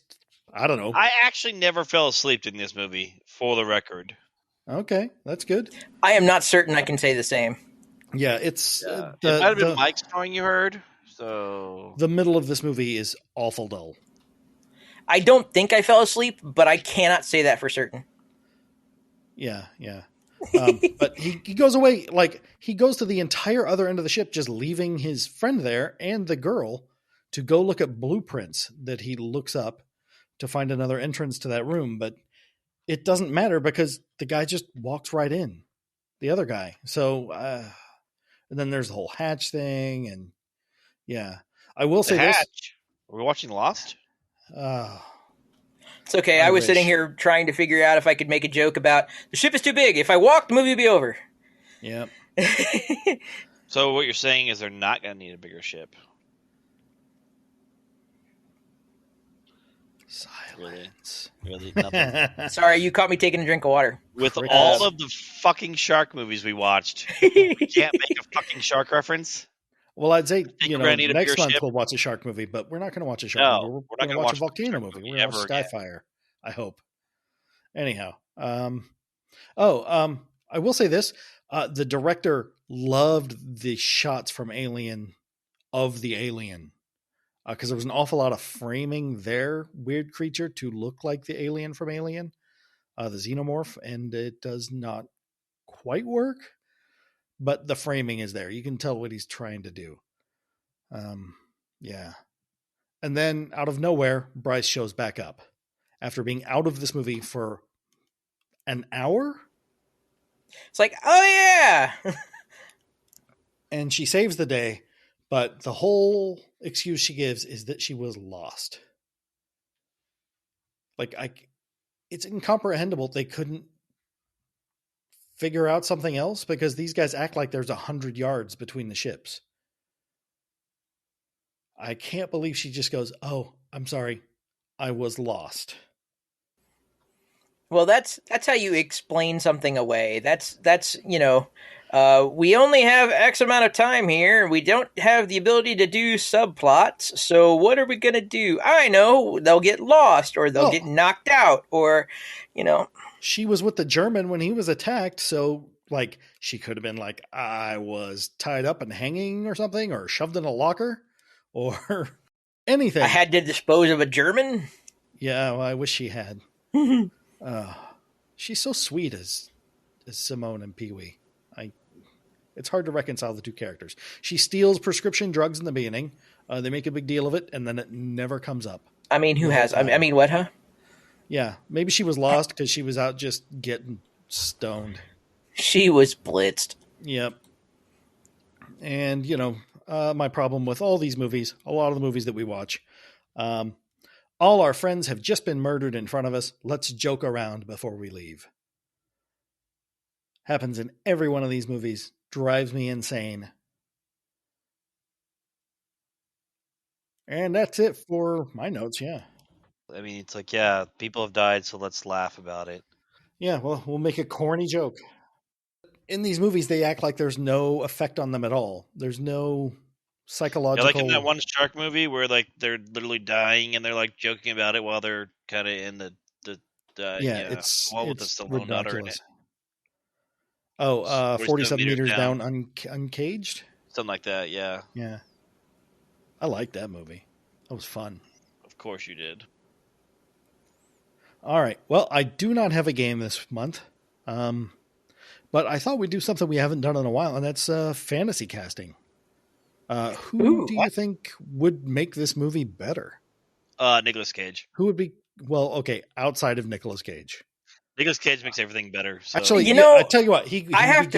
I don't know. I actually never fell asleep in this movie, for the record. Okay, that's good. I am not certain I can say the same. Yeah, it's... it might have been Mike snoring you heard, so... The middle of this movie is awful dull. I don't think I fell asleep, but I cannot say that for certain. Yeah. But he goes away, like, he goes to the entire other end of the ship, just leaving his friend there and the girl to go look at blueprints that he looks up to find another entrance to that room. But it doesn't matter because the guy just walks right in, the other guy. So, and then there's the whole hatch thing. And yeah, I will say this. Are we watching Lost? It's okay. I was sitting here trying to figure out if I could make a joke about the ship is too big. If I walk, the movie would be over. Yep. So what you're saying is they're not going to need a bigger ship. Silence. Really nothing. Sorry, you caught me taking a drink of water. With all of the fucking shark movies we watched, we can't make a fucking shark reference? Well, I'd say, next month we'll watch a shark movie, but we're not going to watch a shark movie. We're going to watch a volcano movie. We're going to watch Skyfire, I hope. Anyhow. I will say this. The director loved the shots from Alien of the alien. Because there was an awful lot of framing their weird creature to look like the alien from Alien, the xenomorph, and it does not quite work. But the framing is there. You can tell what he's trying to do. Yeah. And then out of nowhere, Bryce shows back up after being out of this movie for an hour. It's like, oh yeah. And she saves the day, but the whole excuse she gives is that she was lost. It's incomprehensible they couldn't figure out something else, because these guys act like there's 100 yards between the ships. I can't believe she just goes, "Oh, I'm sorry, I was lost." Well, that's how you explain something away. That's we only have X amount of time here. We don't have the ability to do subplots. So what are we going to do? I know, they'll get lost, or they'll get knocked out, or, She was with the German when he was attacked. So she could have been like, I was tied up and hanging or something, or shoved in a locker or anything. I had to dispose of a German. Yeah. Well, I wish she had. She's so sweet as Simone and Pee-wee. It's hard to reconcile the two characters. She steals prescription drugs in the beginning. They make a big deal of it, and then it never comes up. I mean, who has? I mean, what, huh? Yeah, maybe she was lost because she was out just getting stoned. She was blitzed. Yep. And, my problem with all these movies, a lot of the movies that we watch, all our friends have just been murdered in front of us. Let's joke around before we leave. Happens in every one of these movies. Drives me insane. And that's it for my notes, yeah. I mean, it's like, people have died, so let's laugh about it. Yeah, well, we'll make a corny joke. In these movies, they act like there's no effect on them at all. There's no psychological... like in that one shark movie where they're literally dying and they're joking about it while they're kind of in the it's with the Stallone Nutter in it. 47 meters down uncaged? Something like that, yeah. Yeah. I liked that movie. That was fun. Of course you did. All right. Well, I do not have a game this month. But I thought we'd do something we haven't done in a while, and that's fantasy casting. Who do you think would make this movie better? Nicolas Cage. Who would be... Well, okay, outside of Nicolas Cage. Nicolas Cage makes everything better. So. Actually, I tell you what, I have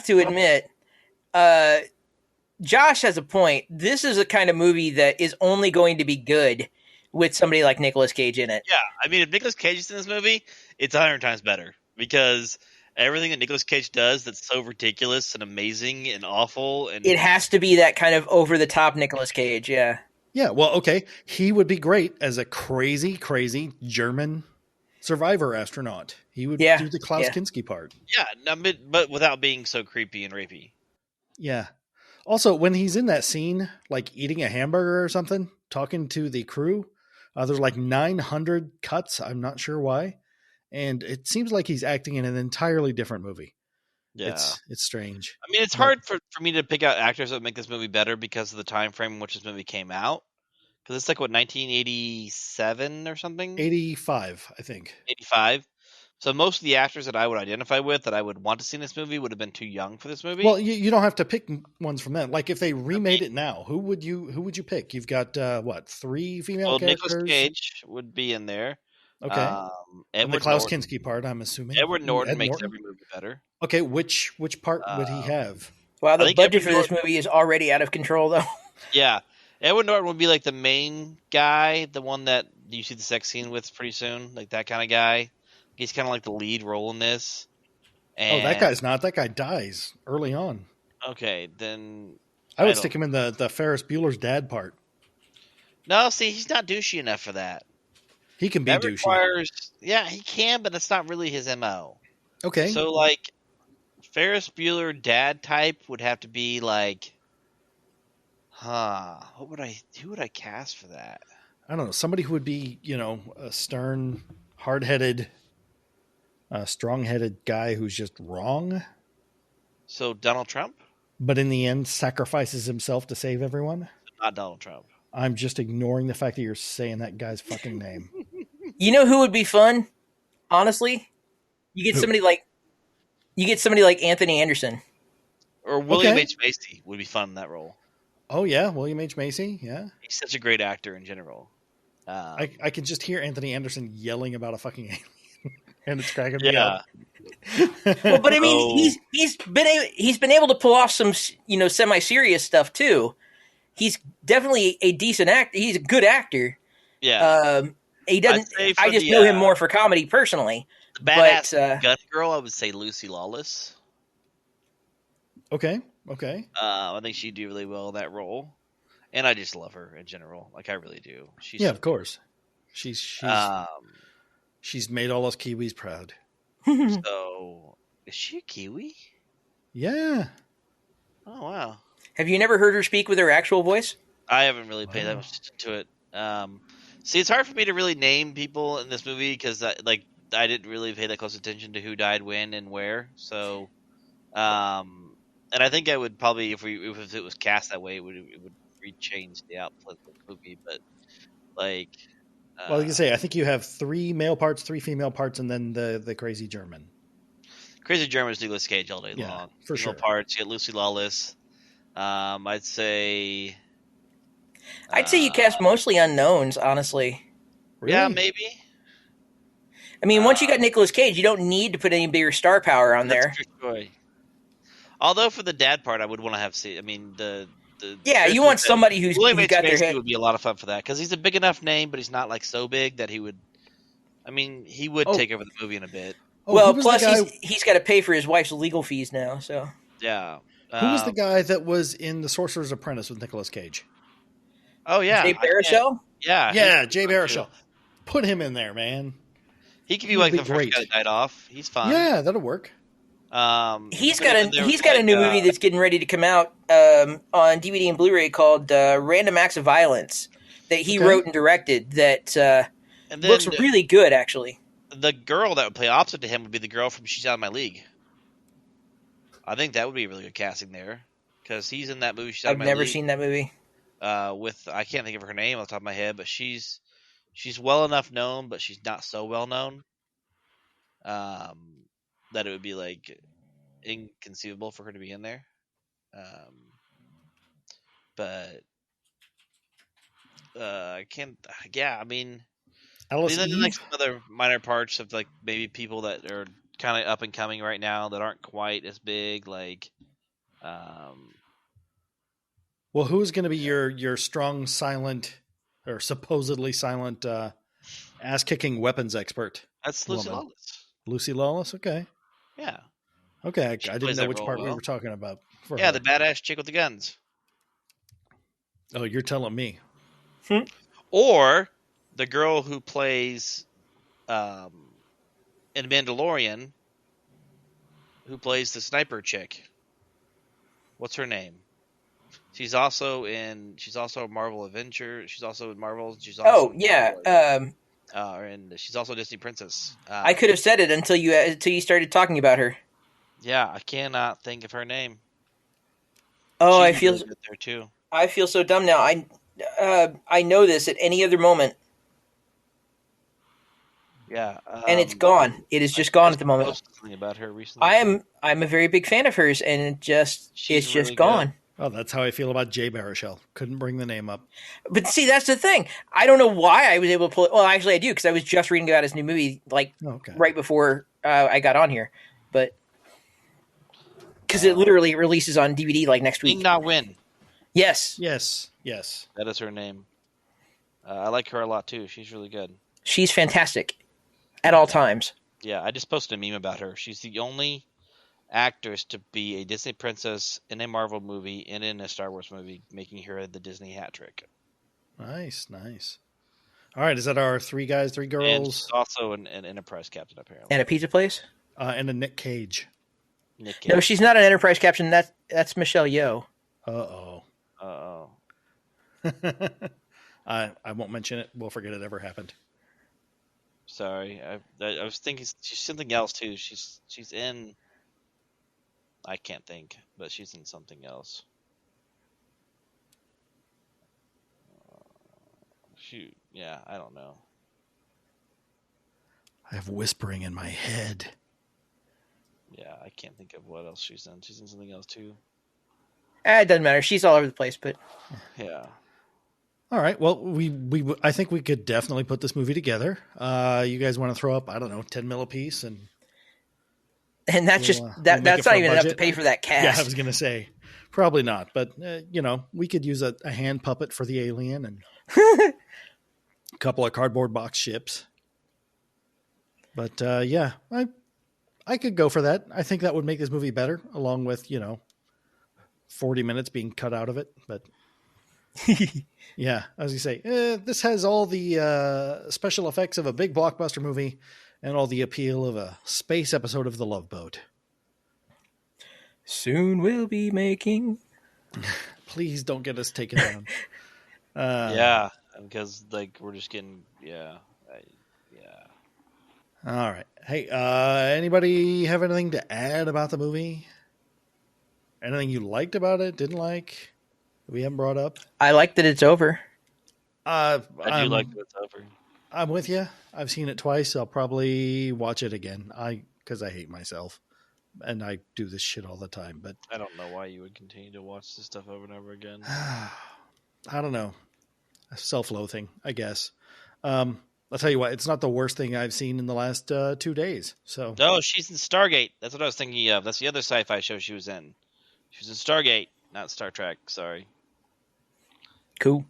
to admit, Josh has a point. This is a kind of movie that is only going to be good with somebody like Nicolas Cage in it. Yeah, I mean, if Nicolas Cage is in this movie, it's 100 times better, because everything that Nicolas Cage does that's so ridiculous and amazing and awful, and it has to be that kind of over the top Nicolas Cage. Yeah. Yeah. Well, okay, he would be great as a crazy, crazy German survivor astronaut. He would do the Klaus Kinski part. Yeah, but without being so creepy and rapey. Yeah. Also, when he's in that scene, eating a hamburger or something, talking to the crew, there's 900 cuts. I'm not sure why. And it seems like he's acting in an entirely different movie. Yeah. It's strange. I mean, it's hard for me to pick out actors that would make this movie better because of the time frame in which this movie came out. Because it's 1987 or something? 85, I think. 85. So most of the actors that I would identify with that I would want to see in this movie would have been too young for this movie. Well, you don't have to pick ones from them. If they remade it now, who would you pick? You've got 3 female characters? Nicolas Cage would be in there. Okay. And the Klaus Kinski part, I'm assuming. Edward Norton makes every movie better. Okay, which part would he have? Wow, the budget for this movie is already out of control, though. Yeah. Edward Norton would be the main guy, the one that you see the sex scene with pretty soon, that kind of guy. He's kind of the lead role in this. And... that guy's not. That guy dies early on. Okay, then... I would stick him in the Ferris Bueller's dad part. No, see, he's not douchey enough for that. He can be douchey. Yeah, he can, but that's not really his MO. Okay. So, Ferris Bueller dad type would have to be who would I cast for that? I don't know. Somebody who would be, a stern, hard-headed, strong-headed guy who's just wrong. So Donald Trump? But in the end, sacrifices himself to save everyone? Not Donald Trump. I'm just ignoring the fact that you're saying that guy's fucking name. You know who would be fun? Honestly? You get somebody like Anthony Anderson. Or William H. Macy would be fun in that role. Oh, yeah. William H. Macy. Yeah. He's such a great actor in general. I can just hear Anthony Anderson yelling about a fucking alien. and it's cracking me up. Well, but I mean, he's been able to pull off some semi-serious stuff too. He's definitely a decent actor. He's a good actor. Yeah. He doesn't. I just know him more for comedy personally. The badass gun girl, I would say Lucy Lawless. Okay. I think she'd do really well in that role, and I just love her in general. Like I really do. Of course. She's made all us Kiwis proud. So, is she a Kiwi? Yeah. Oh wow. Have you never heard her speak with her actual voice? I haven't really paid that much to it. See, it's hard for me to really name people in this movie because I didn't really pay that close attention to who died when and where. So, and I think I would probably, if it was cast that way, it would change the output of the movie. But like, well, you can say I think you have 3 male parts, 3 female parts, and then the crazy German. Crazy German is Nicolas Cage all day long. For female sure. Parts, you get Lucy Lawless. I'd say you cast mostly unknowns, honestly. Really? Yeah, maybe. I mean, once you got Nicolas Cage, you don't need to put any bigger star power on there. Although for the dad part, I would want to have seen. I mean, you want somebody who's got their head. Would be a lot of fun for that because he's a big enough name, but he's not like so big that he would. I mean, he would take over the movie in a bit. Well, plus he's got to pay for his wife's legal fees now. So yeah. Who was the guy that was in The Sorcerer's Apprentice with Nicolas Cage? Oh yeah, Jay Baruchel. Yeah, Jay Baruchel. Put him in there, man. He could be like the first guy that died off. He's fine. Yeah, that'll work. He's got a new movie that's getting ready to come out on DVD and Blu-ray called Random Acts of Violence that he wrote and directed. That and looks really good, actually. The girl that would play opposite to him would be the girl from She's Out of My League. I think that would be a really good casting there because he's in that movie. I've never seen that movie. With I can't think of her name off the top of my head, but she's well enough known, but she's not so well known. That it would be like inconceivable for her to be in there. But I can't. Yeah, I mean, then like some other minor parts of like maybe people that are kind of up and coming right now that aren't quite as big. Like, well, who's going to be your strong, silent, or supposedly silent, ass-kicking weapons expert? That's Lucy Lawless. Lucy Lawless. Okay. Yeah. Okay, I didn't know which part we were talking about. Yeah, the badass chick with the guns. Oh, you're telling me. Or the girl who plays in Mandalorian, who plays the sniper chick. What's her name? She's also a Marvel Avenger. She's also in Marvel. She's also and she's also a Disney princess. I could have said it until you started talking about her. Yeah, I cannot think of her name. Oh, I feel there too. I feel so dumb now. I know this at any other moment. Yeah, and it's gone. It is just gone at the moment. Posted something about her recently. I'm a very big fan of hers, and it's just really gone. Good. Oh, that's how I feel about Jay Baruchel. Couldn't bring the name up. But see, that's the thing. I don't know why I was able to pull it. Well, actually, I do, because I was just reading about his new movie right before I got on here. But because it literally releases on DVD like next week. Ming Na Wen. Yes. That is her name. I like her a lot too. She's really good. She's fantastic at all times. Yeah, I just posted a meme about her. She's the only actress to be a Disney princess in a Marvel movie and in a Star Wars movie, making her the Disney hat trick. Nice. All right, is that our 3 guys, 3 girls? And she's also an Enterprise captain, apparently. And a pizza place? And a Nick Cage. No, she's not an Enterprise captain. That's Michelle Yeoh. Uh-oh. I won't mention it. We'll forget it ever happened. Sorry. I was thinking she's something else, too. She's in... I can't think, but she's in something else. Shoot. Yeah, I don't know. I have whispering in my head. Yeah, I can't think of what else she's in. She's in something else, too. It doesn't matter. She's all over the place, but... Yeah. All right. Well, I think we could definitely put this movie together. You guys want to throw up, I don't know, 10 mil a piece, and that's that's not even enough to pay for that cast. Yeah, I was going to say probably not, but we could use a hand puppet for the alien and a couple of cardboard box ships. But yeah, I could go for that. I think that would make this movie better, along with 40 minutes being cut out of it, but. Yeah, as you say, this has all the special effects of a big blockbuster movie and all the appeal of a space episode of The Love Boat. Soon we'll be making. Please don't get us taken down. Yeah, because we're just getting All right. Hey, anybody have anything to add about the movie? Anything you liked about it? Didn't like? We haven't brought up. I like that it's over. I do like that it's over. I'm with you. I've seen it twice. I'll probably watch it again. Because I hate myself, and I do this shit all the time. But I don't know why you would continue to watch this stuff over and over again. I don't know. Self-loathing, I guess. I'll tell you what. It's not the worst thing I've seen in the last 2 days. So. Oh, she's in Stargate. That's what I was thinking of. That's the other sci-fi show she was in. She was in Stargate, not Star Trek. Sorry. Cool.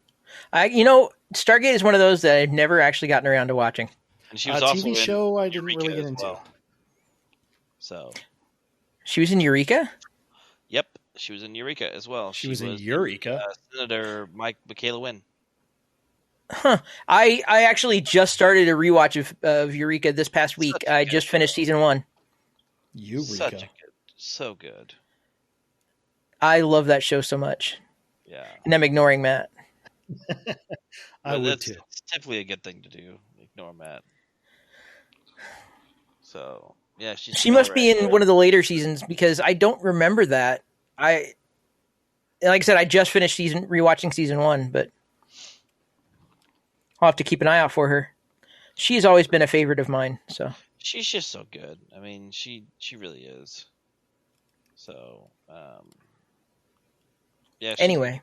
Stargate is one of those that I've never actually gotten around to watching. And she was also TV in show I didn't Eureka really get into. well. So. She was in Eureka? Yep. She was in Eureka as well. She was in Eureka? Senator Michaela Wynn. Huh. I actually just started a rewatch of Eureka this past week. I just finished season 1. Eureka. So good. I love that show so much. Yeah. And I'm ignoring Matt. I would too. It's typically a good thing to do. Ignore Matt. So, yeah. She must be in one of the later seasons because I don't remember that. Like I said, I just finished rewatching season 1, but I'll have to keep an eye out for her. She's always been a favorite of mine. So she's just so good. I mean, she really is. So, yeah. Anyway,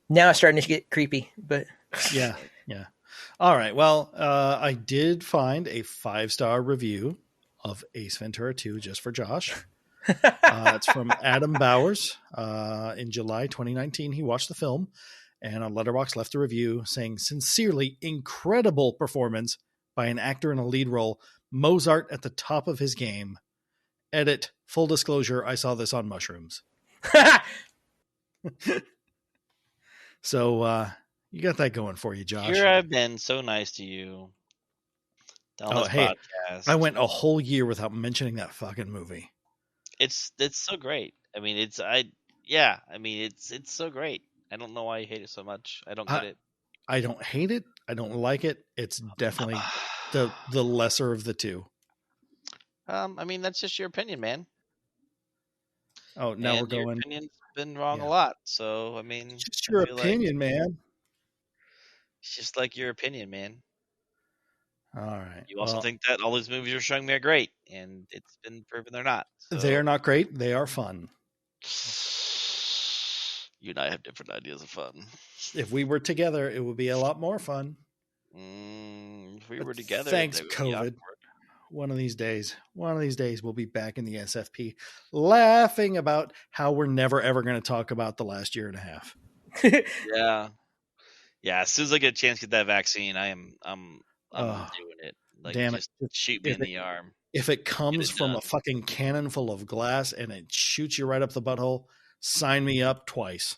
now it's starting to get creepy, but yeah. All right. Well, I did find a 5-star review of Ace Ventura 2 just for Josh. It's from Adam Bowers. In July 2019, he watched the film and on Letterboxd left a review saying, sincerely incredible performance by an actor in a lead role. Mozart at the top of his game. Edit. Full disclosure, I saw this on mushrooms. So you got that going for you, Josh. Here I've been so nice to you. Hey, I went a whole year without mentioning that fucking movie. It's so great. I mean, it's so great. I don't know why you hate it so much. I don't get it. I don't hate it. I don't like it. It's definitely the lesser of the two. I mean, that's just your opinion, man. Oh, now and we're going. Your opinion's been wrong a lot. So, I mean, it's just your opinion, man. It's just like your opinion, man. All right. You also think that all these movies you're showing me are great, and it's been proven they're not. So. They are not great. They are fun. You and I have different ideas of fun. If we were together, it would be a lot more fun. If we were together, thanks, COVID. One of these days, we'll be back in the SFP laughing about how we're never, ever going to talk about the last year and a half. Yeah. As soon as I get a chance to get that vaccine, I'm doing it. Like, damn just it. Shoot me in the arm. If it comes from a fucking cannon full of glass and it shoots you right up the butthole, sign me up twice.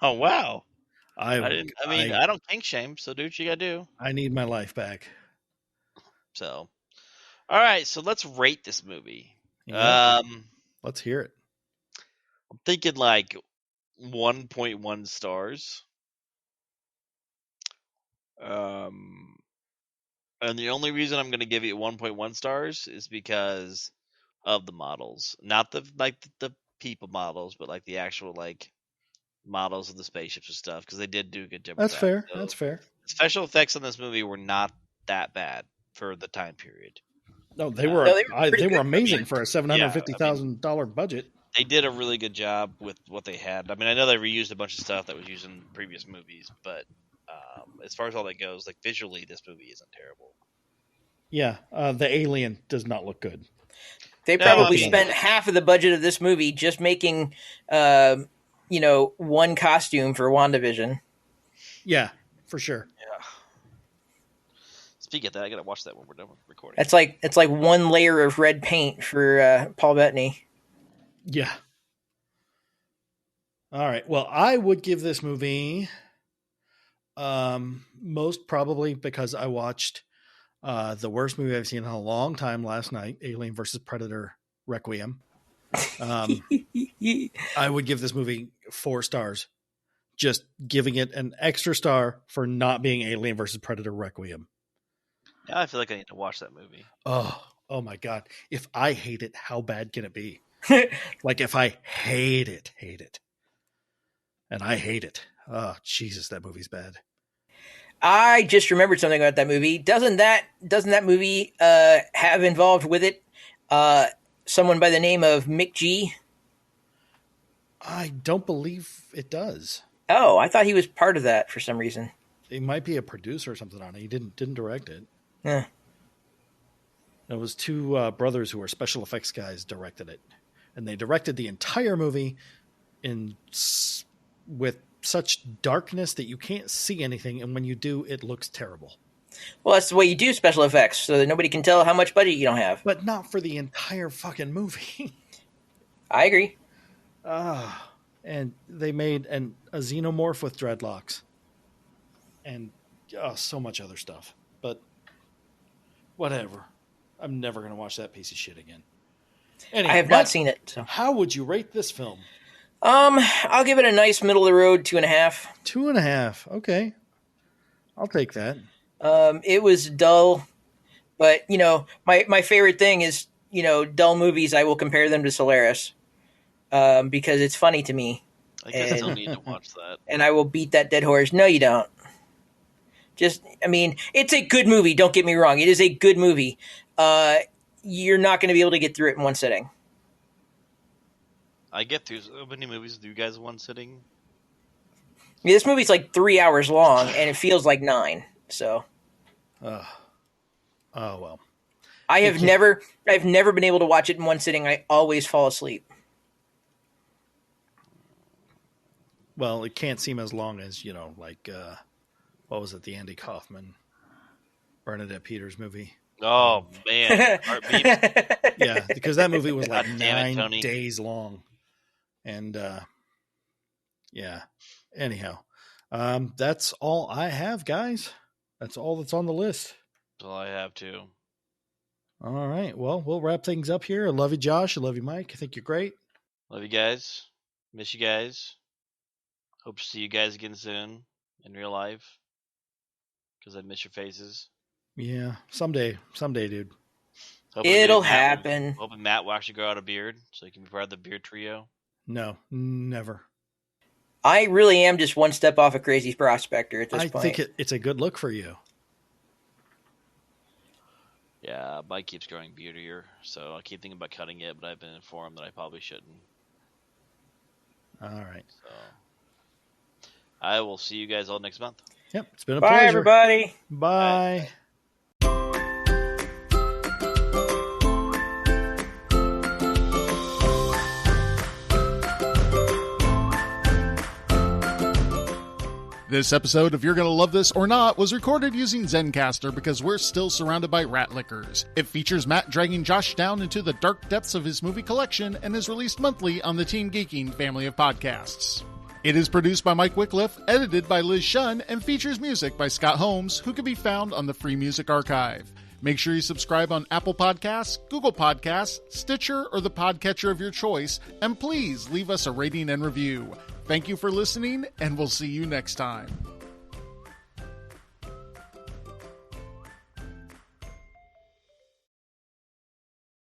Oh, wow. I don't kink shame, so do what you got to do. I need my life back. So, all right, so let's rate this movie. Yeah. Let's hear it. I'm thinking like 1.1 stars. And the only reason I'm going to give it 1.1 stars is because of the models, not the people models, but like the actual models of the spaceships and stuff, because they did do a good job. That's fair. So, that's fair. Special effects in this movie were not that bad for the time period. No, they were amazing for a $750,000 budget. They did a really good job with what they had. I mean, I know they reused a bunch of stuff that was used in previous movies, but as far as all that goes, like visually, this movie isn't terrible. Yeah, the alien does not look good. They probably spent half of the budget of this movie just making, one costume for WandaVision. Yeah, for sure. Yeah. Speaking of that, I gotta watch that when we're done with recording. It's like one layer of red paint for Paul Bettany. Yeah. All right. Well, I would give this movie, most probably because I watched the worst movie I've seen in a long time last night, Alien vs. Predator Requiem. I would give this movie 4 stars, just giving it an extra star for not being Alien vs. Predator Requiem. Yeah, I feel like I need to watch that movie. Oh my God. If I hate it, how bad can it be? Like if I hate it. And I hate it. Oh, Jesus, that movie's bad. I just remembered something about that movie. Doesn't that movie have involved with it someone by the name of Mick G? I don't believe it does. Oh, I thought he was part of that for some reason. He might be a producer or something on it. He didn't direct it. Yeah. It was 2 brothers who were special effects guys directed it. And they directed the entire movie with such darkness that you can't see anything, and when you do, it looks terrible. Well, that's the way you do special effects, so that nobody can tell how much budget you don't have. But not for the entire fucking movie. I agree. And they made a xenomorph with dreadlocks. And so much other stuff. But whatever. I'm never going to watch that piece of shit again. Anyway, I have not seen it. So. How would you rate this film? I'll give it a nice middle of the road 2.5. 2.5. Okay. I'll take that. It was dull, but my favorite thing is, dull movies. I will compare them to Solaris, because it's funny to me. I guess I still need to watch that. And I will beat that dead horse. No, you don't. It's a good movie. Don't get me wrong. It is a good movie. You're not going to be able to get through it in one sitting. I get through so many movies with you guys in one sitting. This movie's like 3 hours long, and it feels like 9. So, oh well. I've never been able to watch it in one sitting. I always fall asleep. Well, it can't seem as long as what was it? The Andy Kaufman, Bernadette Peters movie. Oh man, Heartbeat. Yeah, because that movie was like 9 days long, and yeah. Anyhow, that's all I have, guys. That's all that's on the list. That's all I have too. All right. Well, we'll wrap things up here. I love you, Josh. I love you, Mike. I think you're great. Love you guys. Miss you guys. Hope to see you guys again soon in real life. Because I miss your faces. Yeah, someday, dude. It'll happen. Hoping Matt will actually grow out a beard so he can be part of the beard trio. No, never. I really am just one step off a crazy prospector at this point. I think it's a good look for you. Yeah, Mike keeps growing beardier, so I keep thinking about cutting it, but I've been informed that I probably shouldn't. All right. So I will see you guys all next month. Yep, it's been a pleasure. Bye, everybody. Bye. This episode of You're Gonna Love This or Not was recorded using Zencastr because we're still surrounded by rat lickers. It features Matt dragging Josh down into the dark depths of his movie collection and is released monthly on the Team Geeking family of podcasts. It is produced by Mike Wycliffe, edited by Liz Shunn, and features music by Scott Holmes, who can be found on the Free Music Archive. Make sure you subscribe on Apple Podcasts, Google Podcasts, Stitcher, or the podcatcher of your choice, and please leave us a rating and review. Thank you for listening, and we'll see you next time.